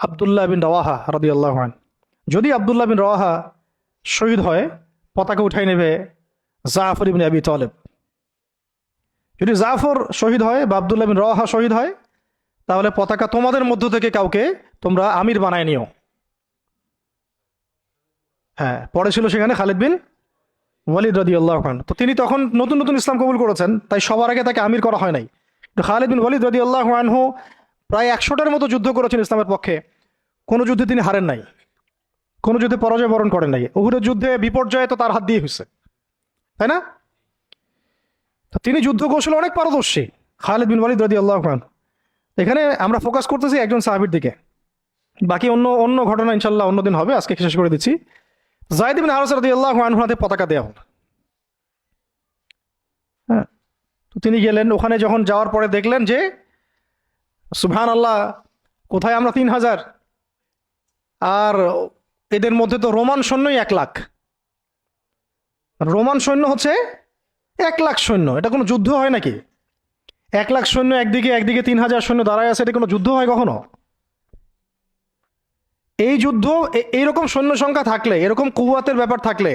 আব্দুল্লাহ বিন রওয়াহা রাদিয়াল্লাহু আনহু। যদি আব্দুল্লাহ বিন রওয়াহা শহীদ হয়, পতাকা উঠাই নেবে জাফর ইবনে আবি তালেব। যদি জাফর শহীদ হয় বা আব্দুল্লাহ বিন রওয়াহা শহীদ হয়, তাহলে পতাকা তোমাদের মধ্য থেকে কাউকে তোমরা আমির বানায় নিও। হ্যাঁ, পরে ছিল সেখানে খালিদ বিন ওয়ালিদ রাদিয়াল্লাহু আনহু। তো তিনি তখন নতুন নতুন ইসলাম কবুল করেছেন, তাই সবার আগে তাকে আমির করা হয় নাই। খালিদ বিন ওয়ালিদ রাদিয়াল্লাহু আনহু প্রায় 100টার মতো যুদ্ধ করেছেন ইসলামের পক্ষে, কোনো যুদ্ধে তিনি হারেন নাই, কোনো যুদ্ধে পরাজয় বরণ করেন নাই। উহুদের যুদ্ধে বিপর্যয় তো তার হাত দিয়ে হয়েছে, তাই না? তো তিনি যুদ্ধ কৌশলে অনেক পারদর্শী, খালিদ বিন ওয়ালিদ রাদিয়াল্লাহু আনহু। এখানে আমরা ফোকাস করতেছি একজন সাহাবীর দিকে, বাকি অন্য অন্য ঘটনা ইনশাল্লাহ অন্যদিন হবে, আজকে শেষ করে দিচ্ছি। যায়েদ ইবনে হারেসা রাদিয়াল্লাহু আনহুর হাতে পতাকা দেওয়া হলো। হ্যাঁ, তো তিনি গেলেন ওখানে, যখন যাওয়ার পরে দেখলেন যে সুবহানাল্লাহ, কোথায় আমরা 3000, আর এদের মধ্যে তো রোমান সৈন্যই 1 লাখ। রোমান সৈন্য হচ্ছে 1 লাখ সৈন্য, এটা কোনো যুদ্ধ হয় নাকি? 1 লাখ সৈন্য একদিকে, একদিকে 3000 সৈন্য দাঁড়ায় আছে, এটা কোনো যুদ্ধ হয় কখনো? এই যুদ্ধ, এইরকম সৈন্য সংখ্যা থাকলে, এরকম কুওয়াতের ব্যাপার থাকলে,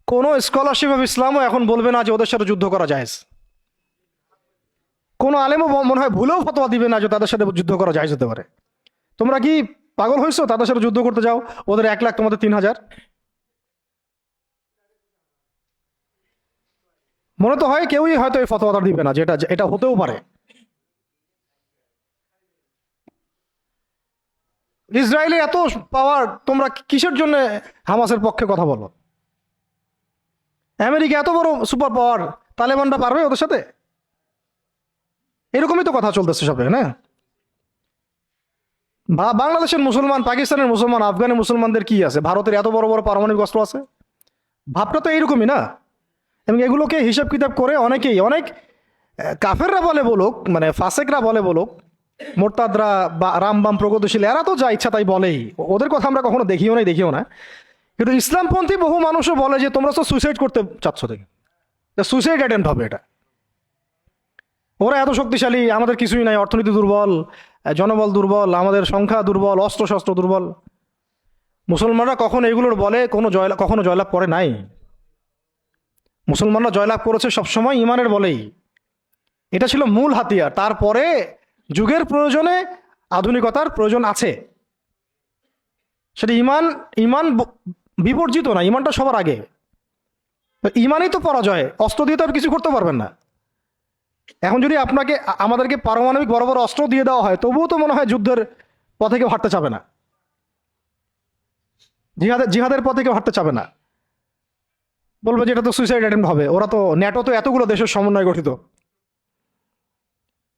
কোনো স্কলারশিপ অফ ইসলামও এখন বলবে না যে ওদের সাথে যুদ্ধ করা যায়। কোনো আলেমও মনে হয় ভুলেও ফতোয়া দিবে না যে তাদের সাথে যুদ্ধ করা যায় যেতে পারে। তোমরা কি পাগল হয়েছো? তাদের সাথে যুদ্ধ করতে যাও, ওদের 1 লাখ, তোমাদের 3000। মনে তো হয় কেউই হয়তো এই ফতোয়াটা দিবে না যে এটা হতেও পারে। ইসরায়েলে এত পাওয়ার, তোমরা কিসের জন্য হামাসের পক্ষে কথা বলো? আমেরিকা এত বড় সুপার পাওয়ার, তালেবানরা পারবে ওদের সাথে? এরকমই তো কথা চলতেছে সবে, না? বাংলাদেশের মুসলমান, পাকিস্তানের মুসলমান, আফগানের মুসলমানদের কি আছে? ভারতের এত বড় বড় পারমাণবিক অস্ত্র আছে। ভাবটা তো এইরকমই না? এবং এগুলোকে হিসাব কিতাব করে অনেকেই, অনেক কাফেররা বলে বলুক, মানে ফাসেকরা বলে বলুক, মোরতাদরা বা রামবাম প্রগতিশীল, এরা তো যা ইচ্ছা তাই বলেই, ওদের কথা আমরা কখনো দেখিও না। কিন্তু ইসলামপন্থী বহু মানুষও বলে যে তোমরা তো সুইসাইড করতে চাচ্ছ, দেখি সুইসাইড অ্যাটেম্প্ট হবে এটা। ওরা এত শক্তিশালী, আমাদের কিছুই নাই, অর্থনীতি দুর্বল, জনবল দুর্বল, আমাদের সংখ্যা দুর্বল, অস্ত্র শস্ত্র দুর্বল। মুসলমানরা কখনো এগুলোর বলে কখনো জয়লাভ করে নাই। মুসলমানরা জয়লাভ করেছে সবসময় ইমানের বলেই, এটা ছিল মূল হাতিয়ার। তারপরে যুগের প্রয়োজনে আধুনিকতার প্রয়োজন আছে, সেটা ইমান বিবর্জিত না, ইমানটা সবার আগে। ইমানই তো পরাজয়, অস্ত্র দিয়ে তো আর কিছু করতে পারবেন না। এখন যদি আমাদেরকে পারমাণবিক বড় বড় অস্ত্র দিয়ে দেওয়া হয়, তবুও তো মনে হয় যুদ্ধের পথে কেউ হাঁটতে চাবে না, জিহাদের পথে কেউ হাঁটতে চাবে না, বলবে যে এটা তো সুইসাইড অ্যাটেম্প্ট হবে। ওরা তো, ন্যাটো তো এতগুলো দেশের সমন্বয় গঠিত,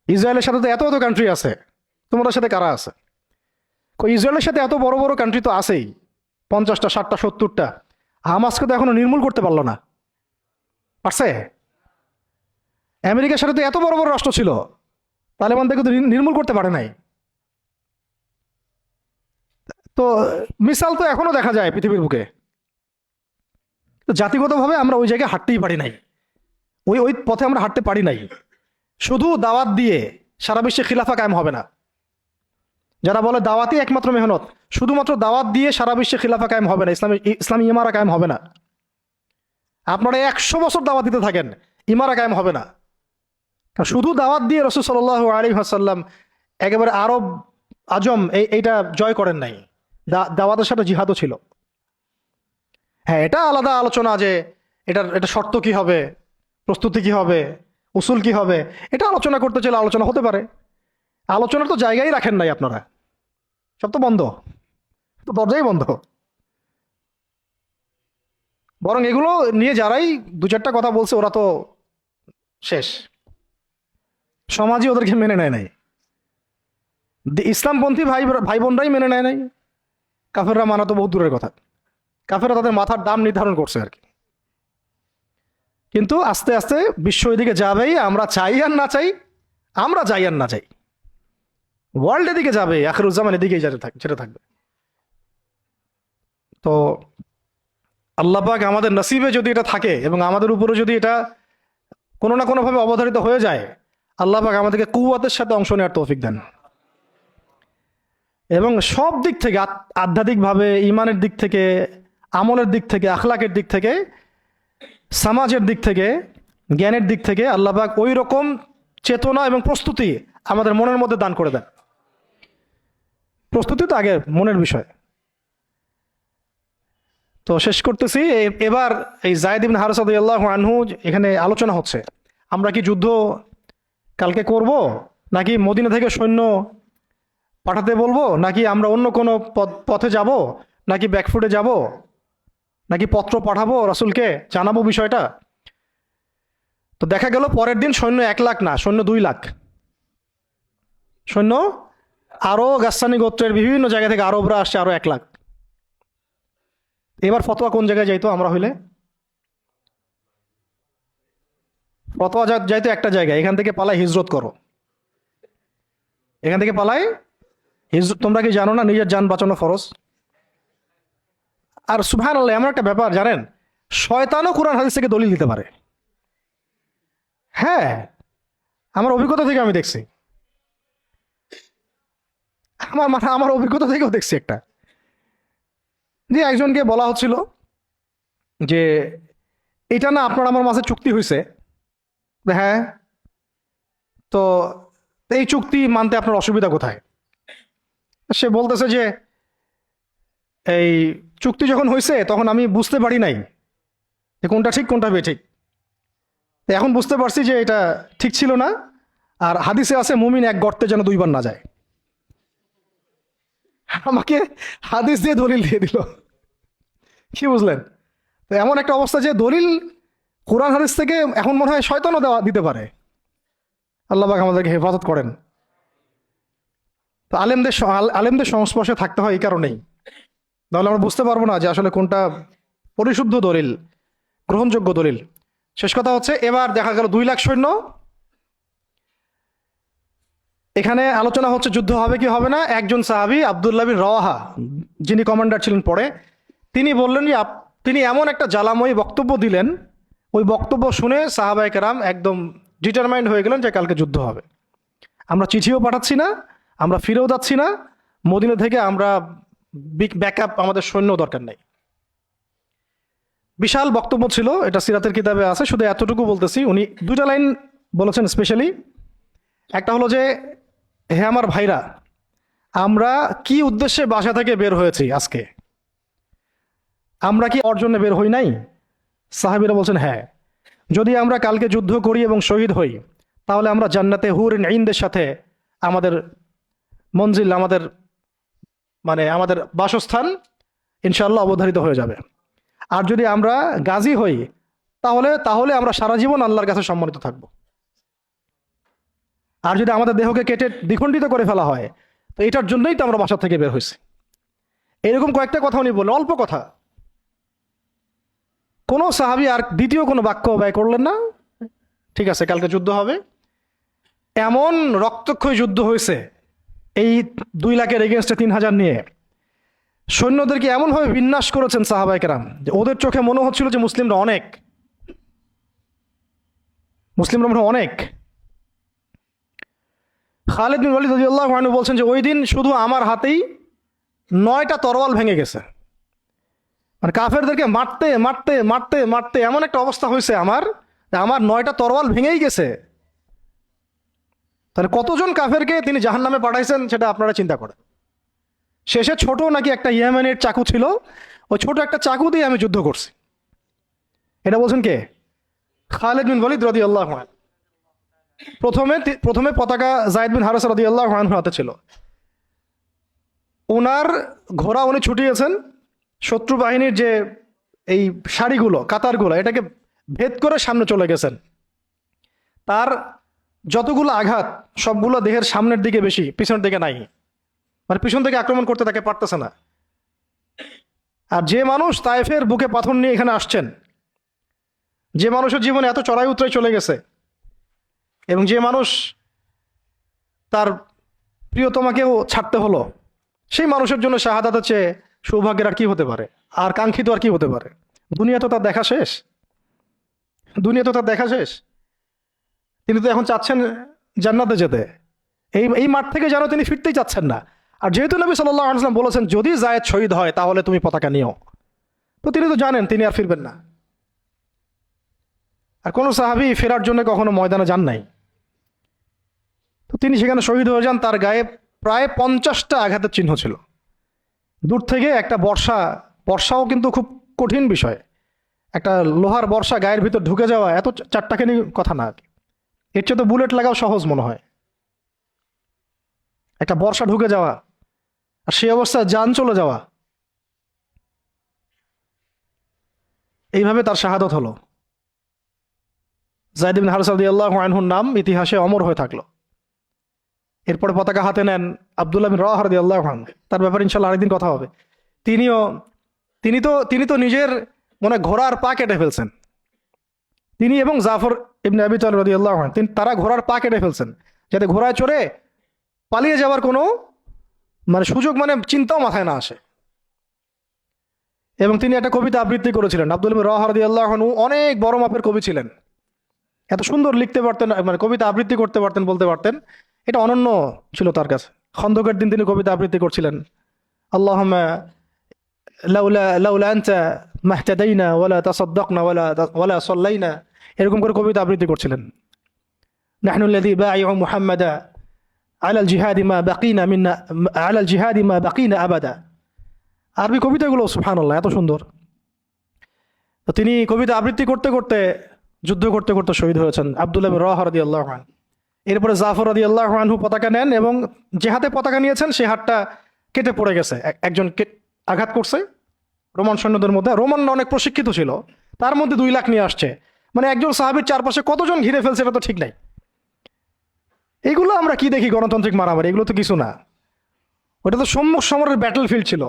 ইসরায়েলের সাথে তো এত এত কান্ট্রি আছে, তোমাদের সাথে কারা আছে? ইসরায়েলের সাথে এত বড় বড় কান্ট্রি তো আছেই, 50টা, 60টা, 70টা। হামাসকে তো এখনো নির্মূল করতে পারলো না। পারছে? আমেরিকার সাথে তো এত বড় বড় রাষ্ট্র ছিল, তালেবানদেরকে তো নির্মূল করতে পারে নাই। তো মিসাল তো এখনো দেখা যায় পৃথিবীর বুকে। তো জাতিগতভাবে আমরা ওই জায়গায় হাঁটতেই পারি নাই, ওই ওই পথে আমরা হাঁটতে পারি নাই। শুধু দাওয়াত দিয়ে সারা বিশ্বে খিলাফা কায়েম হবে না। যারা বলে দাওয়াতই একমাত্র মেহনত, শুধুমাত্র দাওয়াত দিয়ে সারা বিশ্বে খিলাফা কায়েম হবে না, ইসলামী ইমারা কায়েম হবে না। আপনারা 100 বছর দাওয়াত দিতে থাকেন, ইমারা কায়েম হবে না। শুধু দাওয়াত দিয়ে রাসূল সাল্লাল্লাহু আলাইহি ওয়াসাল্লাম একেবারে আরব আজম এইটা জয় করেন নাই। দাওয়াতের সাথে জিহাদও ছিল। হ্যাঁ, এটা আলাদা আলোচনা যে এটা শর্ত কি হবে, প্রস্তুতি কি হবে, উসুল কি হবে, এটা আলোচনা করতে চাইলে আলোচনা হতে পারে। আলোচনার তো জায়গায় রাখেন নাই আপনারা, সব তো বন্ধ, তো দরজাই বন্ধ। বরং এগুলো নিয়ে যারাই 2-4টা কথা বলছে ওরা তো শেষ, সমাজই ওদেরকে মেনে নেয় নাই। ইসলামপন্থী ভাই বোনরাই মেনে নেয় নাই, কাফেররা মানা তো বহুত দূরের কথা। কাফেররা তাদের মাথার দাম নির্ধারণ করছে আর কি। কিন্তু আস্তে আস্তে বিশ্ব এদিকে যাবেই, আমরা চাই আর না চাই, আমরা চাই আর না চাই, ওয়ার্ল্ড এদিকে যাবে, আখিরুজ্জামান এদিকেই যেতে থাকবে। তো আল্লাহ পাক আমাদের নসিবে যদি এটা থাকে এবং আমাদের উপরে যদি এটা কোনো না কোনোভাবে অবধারিত হয়ে যায়, আল্লাহ পাক আমাদেরকে কুওয়াতের সাথে অংশ নেওয়ার তৌফিক দেন। এবং সব দিক থেকে, আধ্যাত্মিকভাবে, ইমানের দিক থেকে, আমলের দিক থেকে, আখলাকের দিক থেকে, সমাজের দিক থেকে, জ্ঞানের দিক থেকে আল্লাহ পাক ওই রকম চেতনা এবং প্রস্তুতি আমাদের মনের মধ্যে দান করে দেন। প্রস্তুতি তো আগে মনের বিষয়। তো শেষ করতেছি, এবার এই যায়েদ ইবনে হারেসা রাদিয়াল্লাহু আনহু এখানে আলোচনা হচ্ছে, আমরা কি যুদ্ধ কালকে করব, নাকি মদিনা থেকে সৈন্য পাঠাতে বলবো, নাকি আমরা অন্য কোনো পথে যাব, নাকি ব্যাকফুটে যাব, নাকি পত্র পাঠাবো রাসূলকে জানাবো বিষয়টা। তো দেখা গেল পরের দিন সৈন্য 1 লাখ না, সৈন্য 2 লাখ সৈন্য, আরো গাসসানি গোত্রের বিভিন্ন জায়গা থেকে আরবরা আসছে, আরো 1 লাখ। এবার ফতোয়া কোন জায়গায় যাইতো আমরা হইলে? ফতোয়া যাইতো একটা জায়গায়, এখান থেকে পালাই হিজরত করো, এখান থেকে পালাই হিজরত। তোমরা কি জানো না নিজের জান বাঁচানো ফরজ? আর সুবহানাল্লাহ, এমন একটা ব্যাপার জানেন, শয়তানও কোরআন হাদিস থেকে দলিল দিতে পারে। হ্যাঁ, আমার অভিজ্ঞতা থেকে আমি দেখছি, আমার অভিজ্ঞতা থেকেও দেখছি একটা, যে একজনকে বলা হচ্ছিল যে এটা না আপনার আমার মাঝে চুক্তি হয়েছে। হ্যাঁ, তো এই চুক্তি মানতে আপনার অসুবিধা কোথায়? সে বলতেছে যে এই চুক্তি যখন হয়েছে তখন আমি বুঝতে পারি নাই যে কোনটা ঠিক কোনটা বেঠিক। এখন বুঝতে পারছি যে এটা ঠিক ছিল না, আর হাদিসে আছে মুমিন এক গর্তে যেন 2 বার না যায়। আমাকে হাদিস দিয়ে দলিল দিয়ে দিল, কি বুঝলেন? তো এমন একটা অবস্থা যে দলিল কোরআন হাদিস থেকে এখন মনে হয় শয়তানও দিতে পারে। আল্লাহ পাক আমাদেরকে হেফাজত করেন। তো আলেমদের সংস্পর্শে থাকতে হয় এই কারণেই, তাহলে আমরা বুঝতে পারবো না যে আসলে কোনটা পরিশুদ্ধ দলিল, গ্রহণযোগ্য দলিল। শেষ কথা হচ্ছে, এবার দেখা গেল 2 লাখ সৈন্য, এখানে আলোচনা হচ্ছে যুদ্ধ হবে কি হবে না। একজন সাহাবী আব্দুল্লাহ বিন রওয়াহা, যিনি কমান্ডার ছিলেন পরে, তিনি বললেন যে তিনি এমন একটা জ্বালাময়ী বক্তব্য দিলেন, ওই বক্তব্য শুনে সাহাবায়ে কেরাম একদম ডিটারমাইন্ড হয়ে গেলেন যে কালকে যুদ্ধ হবে। আমরা চিঠিও পাঠাচ্ছি না, আমরা ফিরেও যাচ্ছি না, মদিনা থেকে আমরা ব্যাকআপ, আমাদের সৈন্য দরকার নেই। বিশাল বক্তব্য ছিল, এটা সিরাতের কিতাবে আছে, শুধু এতটুকু বলতেছি। উনি 2টা লাইন বলেছেন স্পেশালি। একটা হলো যে, হে আমার ভাইরা, আমরা কি উদ্দেশ্যে বাসা থেকে বের হয়েছি আজকে? আমরা কি অর্জনে বের হই নাই? সাহাবীরা বলছেন হ্যাঁ। যদি আমরা কালকে যুদ্ধ করি এবং শহীদ হই, তাহলে আমরা জান্নাতে হুর ইনদের সাথে আমাদের মঞ্জিল, আমাদের বাসস্থান ইনশাআল্লাহ অবধারিত হয়ে যাবে। আর যদি আমরা গাজী হই, তাহলে আমরা সারা জীবন আল্লাহর কাছে সম্মানিত থাকব। আর যদি আমাদের দেহকে কেটে দ্বিখণ্ডিত করে ফেলা হয়, তো এটার জন্যই তো আমরা বাসা থেকে বের হয়েছি। এরকম কয়েকটা কথা উনি বললেন, অল্প কথা। কোনো সাহাবী আর দ্বিতীয় কোনো বাক্য ব্যয় করলেন না। ঠিক আছে, কালকে যুদ্ধ হবে। এমন রক্তক্ষয়ী যুদ্ধ হয়েছে এই 2 লাখের এগেনস্টে 3,000 নিয়ে। সৈন্যদেরকে এমনভাবে বিন্যাস করেছেন সাহাবায়ে কেরাম যে ওদের চোখে মনে হচ্ছিল যে মুসলিমরা অনেক, মুসলিমরা মনে হয় অনেক। খালিদ বিন ওয়ালিদ রাদিয়াল্লাহু আনহু বলছেন যে ওই দিন শুধু আমার হাতেই 9টা তরোয়াল ভেঙে গেছে। মানে কাফেরদেরকে মারতে মারতে মারতে মারতে এমন একটা অবস্থা হয়েছে আমার, যে আমার 9টা তরোয়াল ভেঙেই গেছে। তাহলে কতজন কাফেরকে তিনি জাহান্নামে পাঠাইছেন সেটা আপনারা চিন্তা করেন। শেষে ছোট নাকি একটা ইয়েমেনের চাকু ছিল, ওই ছোট একটা চাকু দিয়ে আমি যুদ্ধ করছি। এটা বলছেন কে? খালিদ বিন ওয়ালিদ রাদিয়াল্লাহু আনহু। প্রথমে পতাকা যায়েদ বিন হারেসা রাদিয়াল্লাহু আনহুর হাতে ছিল। ওনার ঘোড়া উনি ছুটিয়েছেন, শত্রু বাহিনীর যে এই সারিগুলো কাতারগুলো এটাকে ভেদ করে সামনে চলে গেছেন। তার যতগুলো আঘাত সবগুলো দেহের সামনের দিকে বেশি, পিছনের দিকে নাই। মানে পিছন থেকে আক্রমণ করতে তাকে পারতেছে না। আর যে মানুষ তায়েফের বুকে পাথর নিয়ে এখানে আসছেন, যে মানুষের জীবনে এত চড়াই উতরাই চলে গেছে, এবং যে মানুষ তার প্রিয়তমাকেও ছাড়তে হলো, সেই মানুষের জন্য শাহাদাতের চেয়ে সৌভাগ্যের আর কি হতে পারে, আর কাঙ্ক্ষিত আর কি হতে পারে? দুনিয়া তো তার দেখা শেষ, দুনিয়া তো তার দেখা শেষ। তিনি তো এখন চাচ্ছেন জান্নাতে যেতে, এই মাঠ থেকে যেন তিনি ফিরতেই চাচ্ছেন না। আর যেহেতু নবী সাল্লাল্লাহু আলাইহি ওয়াসাল্লাম বলেছেন যদি যায়েদ শহীদ হয় তাহলে তুমি পতাকা নিও, তো তিনি তো জানেন তিনি আর ফিরবেন না। আর কোনো সাহাবী ফেরার জন্য কখনো ময়দানে যান নাই, তো তিনি সেখানে শহীদ হয়ে যান। তার গায়ে প্রায় 50টা আঘাতের চিহ্ন ছিল। দূর থেকে একটা বর্ষাও কিন্তু খুব কঠিন বিষয়। একটা লোহার বর্ষা গায়ের ভিতর ঢুকে যাওয়া এত চারটাখানি কথা না, এর চেয়ে তো বুলেট লাগাও সহজ মনে হয়। একটা বর্ষা ঢুকে যাওয়া আর সেই অবস্থায় যান চলে যাওয়া, এইভাবে তার শাহাদত হলো। যায়েদ বিন হারেসা রাদিয়াল্লাহু আনহুর নাম ইতিহাসে অমর হয়ে থাকলো। এরপরে পতাকা হাতে নেন আব্দুল্লাহ বিন রাওয়াহা রাদিয়াল্লাহু আনহু। তার ব্যাপারে ইনশাআল্লাহ আরেকদিন কথা হবে। তিনি তো নিজের মনে ঘোড়ার পা কেটে ফেলছেন। তিনি এবং জাফর ইবনে আবি তালিব রাদিয়াল্লাহু আনহু তারা ঘোড়ার পা কেটে ফেলছেন, যাতে ঘোড়ায় চড়ে পালিয়ে যাওয়ার কোনো সুযোগ চিন্তাও মাথায় না আসে। এবং তিনি একটা কবিতা আবৃত্তি করেছিলেন। আব্দুল্লাহ বিন রাওয়াহা রাদিয়াল্লাহু আনহু অনেক বড় মাপের কবি ছিলেন, এত সুন্দর লিখতে পারতেন, কবিতা আবৃত্তি করতে পারতেন, বলতে পারতেন। এটা অনন্য ছিল তার কাছে। খন্দকের দিন তিনি কবিতা আবৃত্তি করছিলেন, আল্লাহুম্মা লাউলা আনতা মাহতাদাইনা ওয়ালা তাসাদদাকনা ওয়ালা সাল্লাইনা, এরকম করে কবিতা আবৃত্তি করছিলেন। নাহনু আল্লাযী বায়উ মুহাম্মাদা আলাল জিহাদি মা বাকিনা মিন্না আলাল জিহাদি মা বাকিনা আবাদা। আরবি কবিতাগুলো সুবহানাল্লাহ এত সুন্দর। তো তিনি কবিতা আবৃত্তি করতে করতে যুদ্ধ করতে করতে শহীদ হয়েছেন আব্দুল্লাহ বিন রাওয়াহা রাদিয়াল্লাহু আনহু। এরপরে জাফর রাদিয়াল্লাহু আনহু পতাকা নেন এবং যে হাতে পতাকা নিয়েছেন সে হাতটা কেটে পড়ে গেছে। একজন আঘাত করছে রোমান সৈন্যদের মধ্যে। রোমানরা অনেক প্রশিক্ষিত ছিল, তার মধ্যে 2 লাখ নিয়ে আসছে। একজন সাহাবীর চারপাশে কতজন ঘিরে ফেলছে এটা তো ঠিক নাই। এগুলো আমরা কি দেখি গণতান্ত্রিক মারামারি, এগুলো তো কিছু না। ওটা তো সম্মুখ সমরের ব্যাটল ফিল্ড ছিল।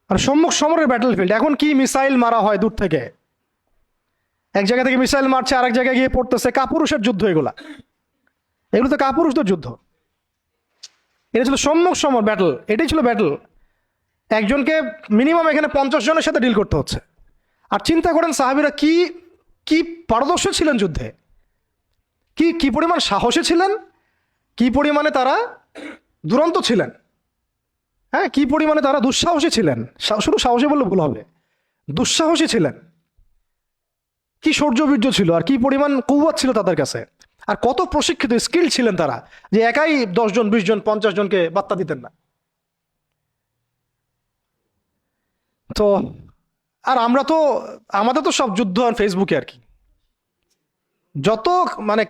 আর সম্মুখ সমরের ব্যাটল ফিল্ড এখন কি মিসাইল মারা হয় দূর থেকে, এক জায়গা থেকে মিসাইল মারছে আরেক জায়গায় গিয়ে পড়তেছে। কাপুরুষের যুদ্ধ এগুলো তো কাপুরুষদের যুদ্ধ। এটা ছিল সম্মুখ সমর ব্যাটল, এটাই ছিল ব্যাটল। একজনকে মিনিমাম এখানে 50 জনের সাথে ডিল করতে হচ্ছে। আর চিন্তা করেন সাহাবীরা কি কি পারদর্শী ছিলেন যুদ্ধে, কি পরিমাণ সাহসী ছিলেন, কি পরিমাণে তারা দুরন্ত ছিলেন, হ্যাঁ, কি পরিমাণে তারা দুঃসাহসী ছিলেন। শুধু সাহসী বললে ভুল হবে, দুঃসাহসী ছিলেন। কি শৌর্যবীর্য ছিল আর কি পরিমাণ কৌয়াত ছিল তাদের কাছে, আর কত প্রশিক্ষিত স্কিল ছিলেন তারা, যে একাই 10 জন 20 জন 50 জনকে বার্তা দিতেন না। তো আর আমাদের তো সব যুদ্ধ আর ফেসবুকে, আর কি যত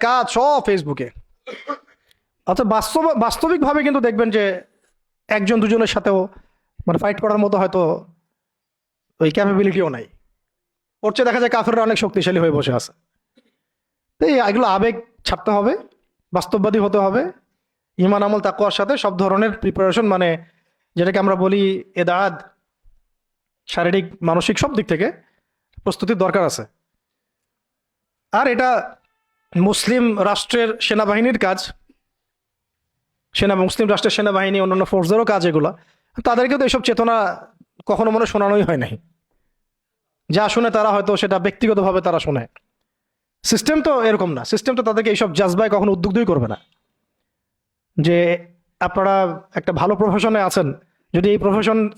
কাজ সব ফেসবুকে। অর্থাৎ বাস্তবিকভাবে কিন্তু দেখবেন যে 1 জন 2 জনের সাথেও ফাইট করার মতো হয়তো ওই ক্যাপাবিলিটিও নাই। ওর চেয়ে দেখা যায় কাফেররা অনেক শক্তিশালী হয়ে বসে আছে। তো এগুলো আবেগ ছাড়তে হবে, বাস্তববাদী হতে হবে। ঈমান আমল তাকওয়ার সাথে সব ধরনের প্রিপারেশন যেটাকে আমরা বলি এদাদ, শারীরিক মানসিক সব দিক থেকে প্রস্তুতির দরকার আছে। আর এটা মুসলিম রাষ্ট্রের সেনাবাহিনীর কাজ, মুসলিম রাষ্ট্রের সেনাবাহিনী, অন্যান্য ফোর্সদেরও কাজ এগুলা। তাদেরকে তো এইসব চেতনা কখনো মনে শোনানোই হয় নাই। যা শুনে তারা হয়তো সেটা ব্যক্তিগতভাবে তারা শোনে। সিস্টেম তো এরকম না, সিস্টেম তো তাদেরকে এইসব জাজবায় কখনো উদ্বুদ্ধই করবে না যে আপনারা একটা ভালো প্রফেশনে আছেন, যদি এই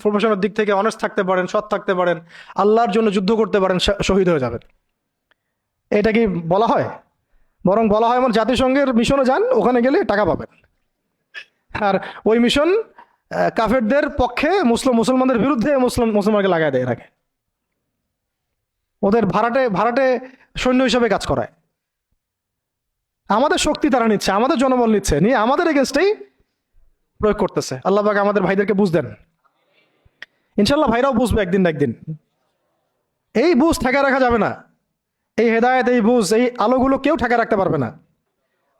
প্রফেশনের দিক থেকে অনেস্ট থাকতে পারেন, সৎ থাকতে পারেন, আল্লাহর জন্য যুদ্ধ করতে পারেন, শহীদ হয়ে যাবেন। এটা কি বলা হয়? বরং বলা হয় আমার জাতিসংঘের মিশনে যান, ওখানে গেলে টাকা পাবেন। আর ওই মিশন কাফেরদের পক্ষে, মুসলমানদের বিরুদ্ধে মুসলমানকে লাগায় দেয়, রাখে ওদের ভাড়াটে সৈন্য হিসেবে কাজ করায়। আমাদের শক্তি তারা নিচ্ছে, আমাদের জনবল নিচ্ছে, নিয়ে আমাদের এগেনস্টেই প্রয়োগ করতেছে। আল্লাহ পাক আমাদের ভাইদেরকে বুঝ দেন। ইনশাল্লাহ ভাইরাও বুঝবে একদিন না একদিন। এই বুঝ ঠেকা রাখা যাবে না। এই হেদায়েত, এই বুঝ, এই আলোগুলো কেউ ঠেকা রাখতে পারবে না।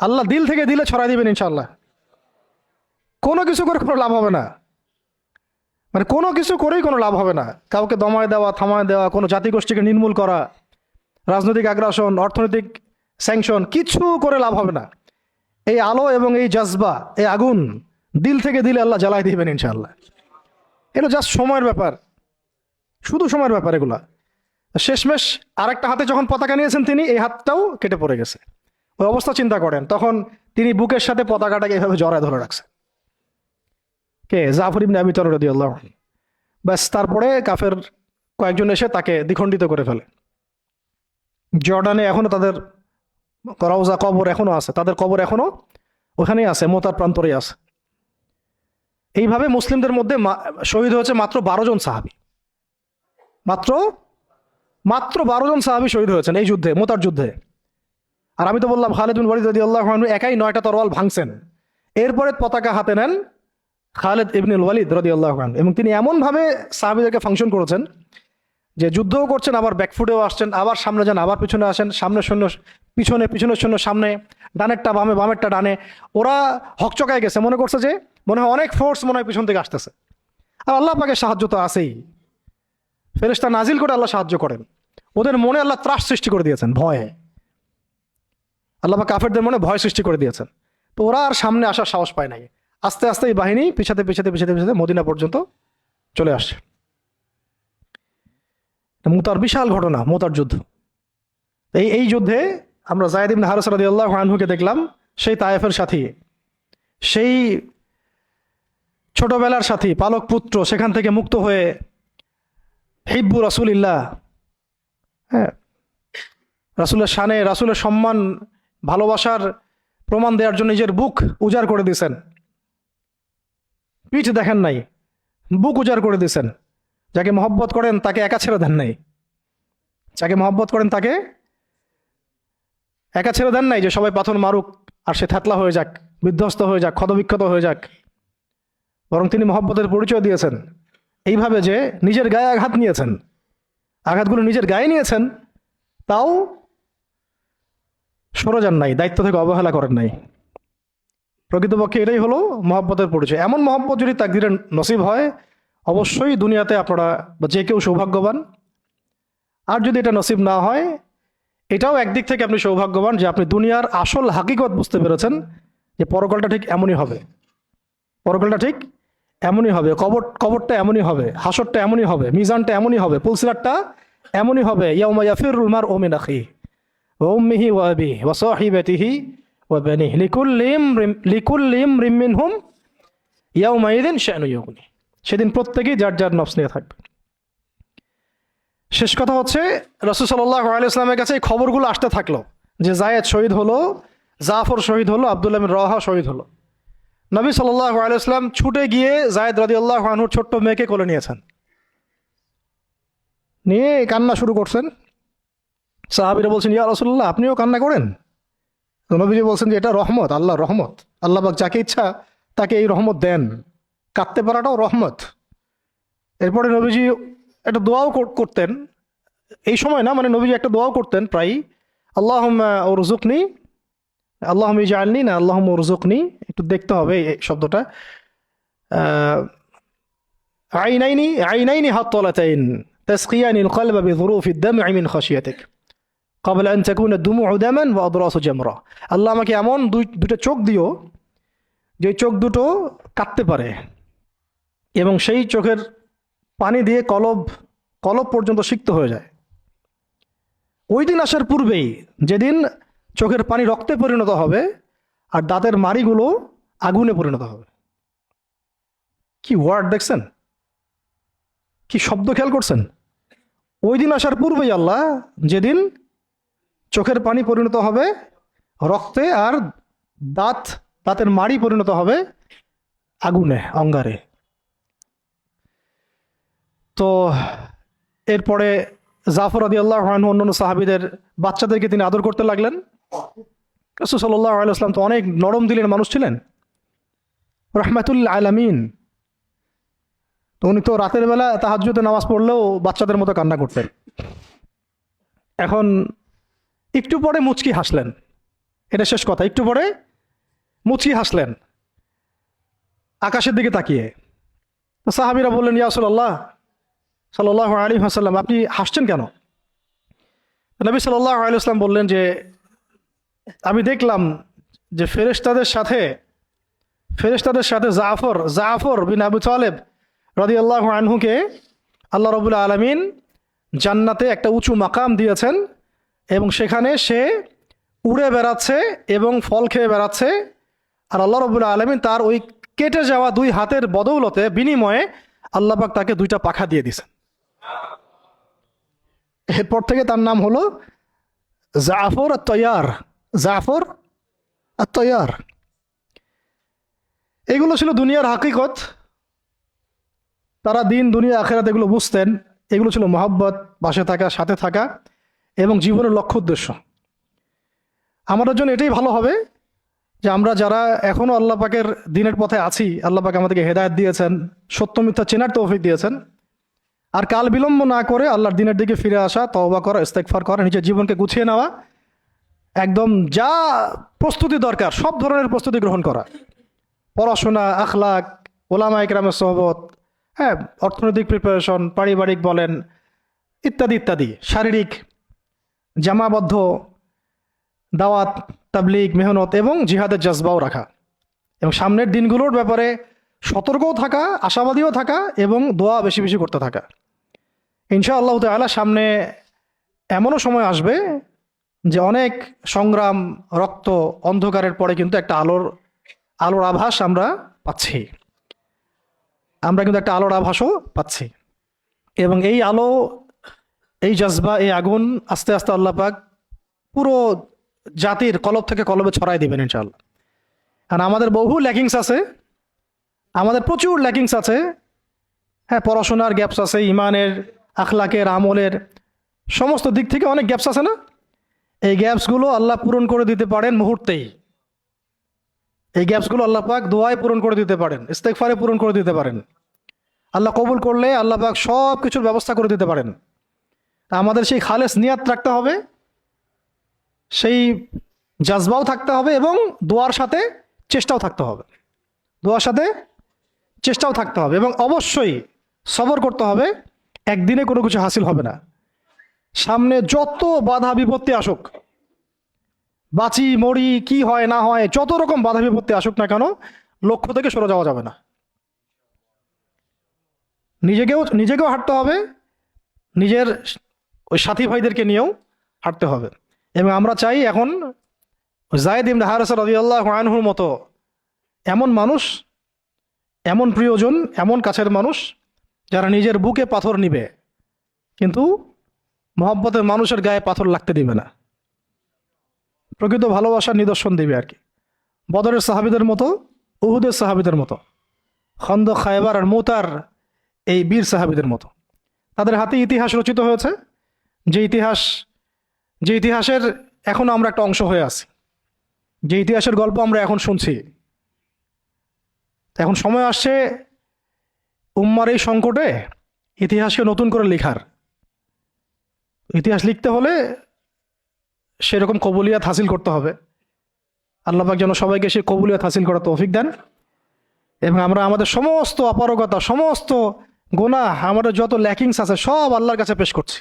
আল্লাহ দিল থেকে দিলে ছড়াই দিবেন ইনশাল্লাহ। কোনো কিছু করে কোনো লাভ হবে না, মানে কোনো কিছু করেই কোনো লাভ হবে না। কাউকে দমায় দেওয়া, থামায় দেওয়া, কোনো জাতিগোষ্ঠীকে নির্মূল করা, রাজনৈতিক আগ্রাসন, অর্থনৈতিক স্যাংশন, কিছু করে লাভ হবে না। এই আলো এবং এই জজবা, এই আগুন দিল থেকে দিলে আল্লাহ জ্বালাই দিবেন ইনশাআল্লাহ। এটা জাস্ট সময়ের ব্যাপার, শুধু সময়ের ব্যাপার এগুলা। শেষমেশ আরেকটা হাতে যখন পতাকা নিয়েছেন তিনি, এই হাতটাও কেটে পড়ে গেছে। ওই অবস্থা চিন্তা করেন, তখন তিনি বুকের সাথে পতাকাটাকে এভাবে জড়ায় ধরে রাখছে। কে? জাফর ইবনে আবি তালিব রাদিয়াল্লাহু আনহু। ব্যাস, তারপরে কাফের কয়েকজন এসে তাকে দ্বিখণ্ডিত করে ফেলে। জর্ডানে এখনো তাদের রওজা, কবর এখনো আছে, তাদের কবর এখনো ওখানেই আছে, মোতার প্রান্তরেই আছে। এইভাবে মুসলিমদের মধ্যে শহীদ হয়েছে মাত্র 12 জন সাহাবী। মাত্র 12 জন সাহাবী শহীদ হয়েছেন এই যুদ্ধে, মোতার যুদ্ধে। আর আমি তো বললাম খালিদ বিন ওয়ালিদ রাদিয়াল্লাহু আনহু একাই 9টা তরোয়াল ভাঙছেন। এরপরে পতাকা হাতে নেন খালিদ ইবনুল ওয়ালিদ রাদিয়াল্লাহু আনহু, এবং তিনি এমনভাবে সাহাবীদেরকে ফাংশন করেছেন যে যুদ্ধও করছেন, আবার ব্যাকফুটেও আসছেন, আবার সামনে যান, আবার পিছনে আসেন, সামনে সৈন্য পিছনে, পিছনের সৈন্য সামনে, ডানেরটা বামে, বামেরটা ডানে। ওরা হকচকায় গেছে, মনে করছে যে মনে হয় অনেক ফোর্স মনে হয় পিছন থেকে আসতেছে। আর আল্লাহ পাকের সাহায্য তো আছেই, ফেরেশতা নাজিল করে আল্লাহ সাহায্য করেন। ওদের মনে আল্লাহ ত্রাস সৃষ্টি করে দিয়েছেন, ভয়ে। আল্লাহ পাক কাফেরদের মনে ভয় সৃষ্টি করে দিয়েছেন। তো ওরা আর সামনে আসার সাহস পায় নাই। আস্তে আস্তে এই বাহিনী পিছাতে পিছাতে পিছাতে পিছাতে মদিনা পর্যন্ত চলে আসছে। মুতার বিশাল ঘটনা, মুতার যুদ্ধ। এই যুদ্ধে আমরা যায়েদ ইবনে হারেসা রাদিয়াল্লাহু আনহুকে দেখলাম, সেই তায়েফের সাথী, সেই ছোটবেলার সাথী, পালক পুত্র, সেখান থেকে মুক্ত হয়ে হিব্বু রাসূলিল্লাহ, হ্যাঁ, রাসূলের শানে, রাসূলের সম্মান, ভালোবাসার প্রমাণ দেওয়ার জন্য নিজের বুক উজাড় করে দিয়েছেন। পিঠ দেখেন নাই, বুক উজাড় করে দিয়েছেন। যাকে মহব্বত করেন তাকে একা ছেড়ে দেন নাই, যাকে মহব্বত করেন তাকে একা ছেড়ে দেন নাই যে সবাই পাথর মারুক আর সে থ্যাতলা হয়ে যাক, বিধ্বস্ত হয়ে যাক, ক্ষতবিক্ষত হয়ে যাক। বরং তিনি মহব্বতের পরিচয় দিয়েছেন এইভাবে যে নিজের গায়ে আঘাত নিয়েছেন, আঘাতগুলো নিজের গায়ে নিয়েছেন, তাও সরে যান নাই, দায়িত্ব থেকে অবহেলা করেন নাই। প্রকৃতপক্ষে এটাই হলো মহব্বতের পরিচয়। এমন মহব্বত যদি তাকদীরে নসিব হয়, অবশ্যই দুনিয়াতে আপনারা বা যে কেউ সৌভাগ্যবান। আর যদি এটা নসিব না হয়, এটাও একদিক থেকে আপনি সৌভাগ্যবান যে আপনি দুনিয়ার আসল হাকিকত বুঝতে পেরেছেন, যে পরকালটা ঠিক এমনই হবে, পরকালটা ঠিক এমনই হবে, কবরটা এমনই হবে, হাসরটা এমনই হবে, মিজানটা এমনই হবে, পুলসিরাতটা এমনই হবে। ইয়াউমা ইয়াফিরুল মারউ মিন আখিহি ওয়া উম্মিহি ওয়া আবিহি ওয়া সাহিবাতিহি ওয়া বানিহি লিকুল্লি ইমরিন মিনহুম ইয়াউমাইযিন শা'নু ইউগনি। সেদিন প্রত্যেকেই যার যার নফস নিয়ে থাকবে। শেষ কথা হচ্ছে, রাসূল সাল্লাল্লাহু আলাইহি ওয়াসাল্লামের কাছে এই খবরগুলো আসতে থাকলো যে যায়েদ শহীদ হলো, জাফর শহীদ হলো, আব্দুল্লাহ বিন রওয়াহা শহীদ হলো। নবী সাল্লাল্লাহু আলাইহি ওয়াসাল্লাম ছুটে গিয়ে যায়েদ রাদিয়াল্লাহু আনহুর ছোট্ট মেয়েকে কোলে নিয়েছেন, নিয়ে কান্না শুরু করছেন। সাহাবীরা বলছেন, ইয়া রাসূলুল্লাহ, আপনিও কান্না করেন? তো নবীজি বলছেন যে এটা রহমত, আল্লাহর রহমত। আল্লাহ পাক যাকে ইচ্ছা তাকে এই রহমত দেন, কাঁদতে পারাটাও রহমত। এরপরে নবীজি একটা দোয়াও করতেন, এই সময় না, মানে নবীজি একটা দোয়াও করতেন প্রায়ই, আল্লাহুম্মা উরযুকনি, আল্লাহুম্মা ইজআলনি, না আল্লাহুম্মা উরযুকনি, একটু দেখতে হবে এই শব্দটা। আইনাইনি হাত্তালাতাইন তাসকিয়ানিল কলবা বিযুরুফিদ দাম'i মিন খাশিয়াতিক ক্বাবলা আন তাকুনা দুমু'ু দামান ওয়া আদরাসু জামরা। আল্লাহ আমাকে এমন দুটো চোখ দিও যে চোখ দুটো কাঁদতে পারে এবং সেই চোখের পানি দিয়ে কলব পর্যন্ত সিক্ত হয়ে যায়। ওই দিন আসার পূর্বেই, যেদিন চোখের পানি রক্তে পরিণত হবে আর দাঁতের মাড়িগুলো আগুনে পরিণত হবে। কি ওয়ার্ড দেখছেন, কি শব্দ খেয়াল করছেন? ওই দিন আসার পূর্বেই আল্লাহ, যেদিন চোখের পানি পরিণত হবে রক্তে আর দাঁতের মাড়ি পরিণত হবে আগুনে, অঙ্গারে। তো এরপরে জাফর রাদিয়াল্লাহু আনহু অন্যান্য সাহাবীদের বাচ্চাদেরকে তিনি আদর করতে লাগলেন। রাসূল সাল্লাল্লাহু আলাইহি ওয়াসাল্লাম তো অনেক নরম দিলের মানুষ ছিলেন, রাহমাতুল আলামিন। তো উনি তো রাতের বেলা তাহাজ্জুদে নামাজ পড়লেও বাচ্চাদের মতো কান্না করতেন। এখন একটু পরে মুচকি হাসলেন, এটা শেষ কথা। একটু পরে মুচকি হাসলেন আকাশের দিকে তাকিয়ে। তো সাহাবীরা বললেন, ইয়া রাসূলুল্লাহ সাল্লাল্লাহু আলাইহি ওয়াসাল্লাম, আপনি হাসছেন কেন? নবী সাল্লাল্লাহু আলাইহি ওয়াসাল্লাম বললেন যে, আমি দেখলাম যে ফেরেশতাদের সাথে জাফর বিন আবু তালেব রাদিয়াল্লাহু আনহুকে আল্লাহ রাব্বুল আলামিন জান্নাতে একটা উঁচু মাকাম দিয়েছেন এবং সেখানে সে উড়ে বেড়াচ্ছে এবং ফল খেয়ে বেড়াচ্ছে। আর আল্লাহ রাব্বুল আলামিন তার ওই কেটে যাওয়া দুই হাতের বদৌলতে, বিনিময়ে আল্লাহ পাক তাকে দুইটা পাখা দিয়ে দিয়েছেন। এরপর থেকে তার নাম হলো জাফর আত-তাইয়ার। জাফর আত-তাইয়ার। এগুলো ছিল দুনিয়ার হাকিকত। তারা দিন দুনিয়া আখিরাত এগুলো বুঝতেন। এগুলো ছিল মহব্বত, পাশে থাকা, সাথে থাকা এবং জীবনের লক্ষ্য উদ্দেশ্য। আমাদের জন্য এটাই ভালো হবে যে আমরা যারা এখনও আল্লাহ পাকের দিনের পথে আছি, আল্লাহ পাক আমাদেরকে হেদায়েত দিয়েছেন, সত্য মিথ্যা চেনার তৌফিক দিয়েছেন। আর কাল বিলম্ব না করে আল্লাহর দিনের দিকে ফিরে আসা, তওবা করা, ইস্তেগফার করা, নিজের জীবনকে গুছিয়ে নেওয়া, একদম যা প্রস্তুতি দরকার সব ধরনের প্রস্তুতি গ্রহণ করা। পড়াশোনা, আখলাক, ওলামা ইকরামের সোহবত, হ্যাঁ, অর্থনৈতিক প্রিপারেশন, পারিবারিক বলেন, ইত্যাদি ইত্যাদি, শারীরিক জামাবদ্ধ দাওয়াত, তাবলীগ, মেহনত এবং জিহাদের জজবাও রাখা, এবং সামনের দিনগুলোর ব্যাপারে সতর্কও থাকা, আশাবাদীও থাকা এবং দোয়া বেশি বেশি করতে থাকা। ইনশাআল্লাহ তাআলা সামনে এমনও সময় আসবে যে অনেক সংগ্রাম, রক্ত, অন্ধকারের পরে কিন্তু একটা আলোর আভাস আমরা পাচ্ছি। আমরা কিন্তু একটা আলোর আভাসও পাচ্ছি এবং এই আলো, এই জজবা, এই আগুন আস্তে আস্তে আল্লাহ পাক পুরো জাতির কলব থেকে কলবে ছড়াই দিবেন ইনশাআল্লাহ। আর আমাদের বহু ল্যাকিংস আছে, আমাদের প্রচুর ল্যাকিংস আছে। হ্যাঁ, পড়াশোনার গ্যাপস আছে, ইমানের, আখলাকের, আমলের সমস্ত দিক থেকে অনেক গ্যাপস আছে না? এই গ্যাপসগুলো আল্লাহ পূরণ করে দিতে পারেন মুহূর্তেই। এই গ্যাপসগুলো আল্লাহ পাক দোয়ায় পূরণ করে দিতে পারেন, ইস্তেগফারে পূরণ করে দিতে পারেন। আল্লাহ কবুল করলে আল্লাহ পাক সব কিছুর ব্যবস্থা করে দিতে পারেন। আমাদের সেই খালেস নিয়াত রাখতে হবে, সেই জাজবাও থাকতে হবে এবং দোয়ার সাথে চেষ্টাও থাকতে হবে। দোয়ার সাথে চেষ্টাও থাকতে হবে এবং অবশ্যই সবর করতে হবে। একদিনে কোনো কিছু হাসিল হবে না। সামনে যত বাধা বিপত্তি আসুক, বাঁচি মরি, কি হয় না হয়, যত রকম বাধা বিপত্তি আসুক না কেন, লক্ষ্য থেকে সরে যাওয়া যাবে না। নিজেকেও হাঁটতে হবে, নিজের ওই সাথী ভাইদেরকে নিয়েও হাঁটতে হবে। এবং আমরা চাই এখন যায়েদ ইবনে হারেসা রাদিয়াল্লাহু আনহুর মতো এমন মানুষ, এমন প্রিয়জন, এমন কাছের মানুষ যারা নিজের বুকে পাথর নিবে কিন্তু মহব্বতের মানুষের গায়ে পাথর লাগতে দিবে না, প্রকৃত ভালোবাসার নিদর্শন দিবে আর কি। বদরের সাহাবীদের মতো, উহুদের সাহাবীদের মতো, খন্দক, খায়বার আর মুতার এই বীর সাহাবীদের মতো। তাদের হাতে ইতিহাস রচিত হয়েছে, যে ইতিহাসের এখনও আমরা একটা অংশ হয়ে আছি, যে ইতিহাসের গল্প আমরা এখন শুনছি। এখন সময় আসছে উম্মার এই সংকটে ইতিহাসকে নতুন করে লেখার। ইতিহাস লিখতে হলে সেরকম কবুলিয়াত হাসিল করতে হবে। আল্লাহ পাক যেন সবাইকে সেই কবুলিয়াত হাসিল করার তৌফিক দেন এবং আমরা আমাদের সমস্ত অপারগতা, সমস্ত গুনাহ, আমাদের যত ল্যাকিংস আছে সব আল্লাহর কাছে পেশ করছি।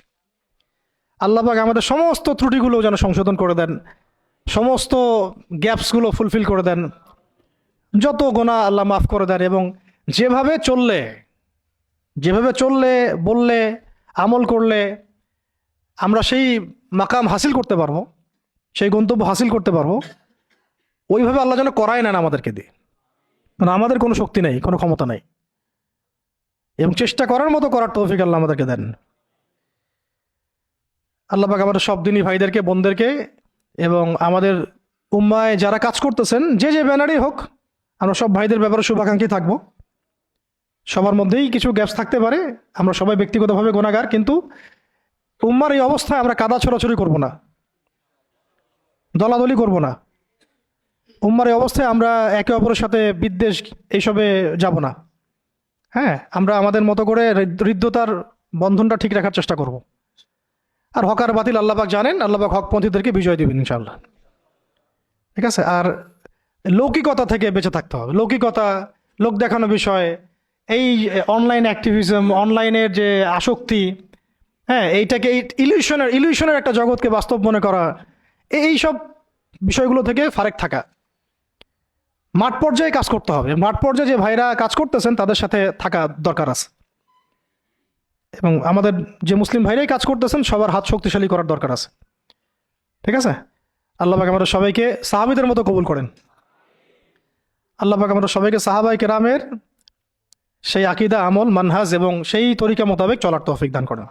আল্লাহ পাক আমাদের সমস্ত ত্রুটিগুলো যেন সংশোধন করে দেন, সমস্ত গ্যাপসগুলো ফুলফিল করে দেন, যত গুনাহ আল্লাহ মাফ করে দেন, এবং যেভাবে চললে বললে আমল করলে আমরা সেই মাকাম হাসিল করতে পারবো, সেই গন্তব্য হাসিল করতে পারবো, ওইভাবে আল্লাহ যেন করায় নেন আমাদেরকে দিয়ে। কারণ আমাদের কোনো শক্তি নেই, কোনো ক্ষমতা নেই, এবং চেষ্টা করার মতো করার তৌফিক আল্লাহ আমাদেরকে দেন। আল্লাহ পাক আমাদের সব দিনী ভাইদেরকে, বোনদেরকে, এবং আমাদের উম্মায় যারা কাজ করতেছেন যে যে ব্যানারই হোক, আমরা সব ভাইদের ব্যাপারে শুভাকাঙ্ক্ষী থাকবো। সবার মধ্যেই কিছু গ্যাপস থাকতে পারে, আমরা সবাই ব্যক্তিগতভাবে গুনাহগার, কিন্তু উম্মার এই অবস্থায় আমরা কাদা ছড়াছড়ি করব না, দলাদলি করব না। উম্মার এই অবস্থায় আমরা একে অপরের সাথে বিদ্বেষ এইসবে যাব না। হ্যাঁ, আমরা আমাদের মতো করে হৃদ্যতার বন্ধনটা ঠিক রাখার চেষ্টা করব। আর হকার বাতিল আল্লাহ পাক জানেন, আল্লাহ পাক হকপন্থীদেরকে বিজয় দিবেন ইনশাআল্লাহ। ঠিক আছে? আর লৌকিকতা থেকে বেঁচে থাকতে হবে। লৌকিকতা, লোক দেখানো বিষয়, এই অনলাইন অ্যাক্টিভিজম, অনলাইনের যে আসক্তি, হ্যাঁ, এইটাকে ইলিউশনের একটা জগৎকে বাস্তব মনে করা, এই সব বিষয়গুলো থেকে ফারেক থাকা। মাঠ পর্যায়ে কাজ করতে হবে। মাঠ পর্যায়ে যে ভাইরা কাজ করতেছেন তাদের সাথে থাকা দরকার আছে, এবং আমাদের যে মুসলিম ভাইরাই কাজ করতেছেন সবার হাত শক্তিশালী করার দরকার আছে। ঠিক আছে? আল্লাহ পাক আমাদের সবাইকে সাহাবীদের মতো কবুল করেন। আল্লাহ পাক আমাদের সবাইকে সাহাবায়ে কেরামের সেই আকীদা, আমল, মানহাজ এবং সেই তরিকা মোতাবেক চলার তৌফিক দান করেন।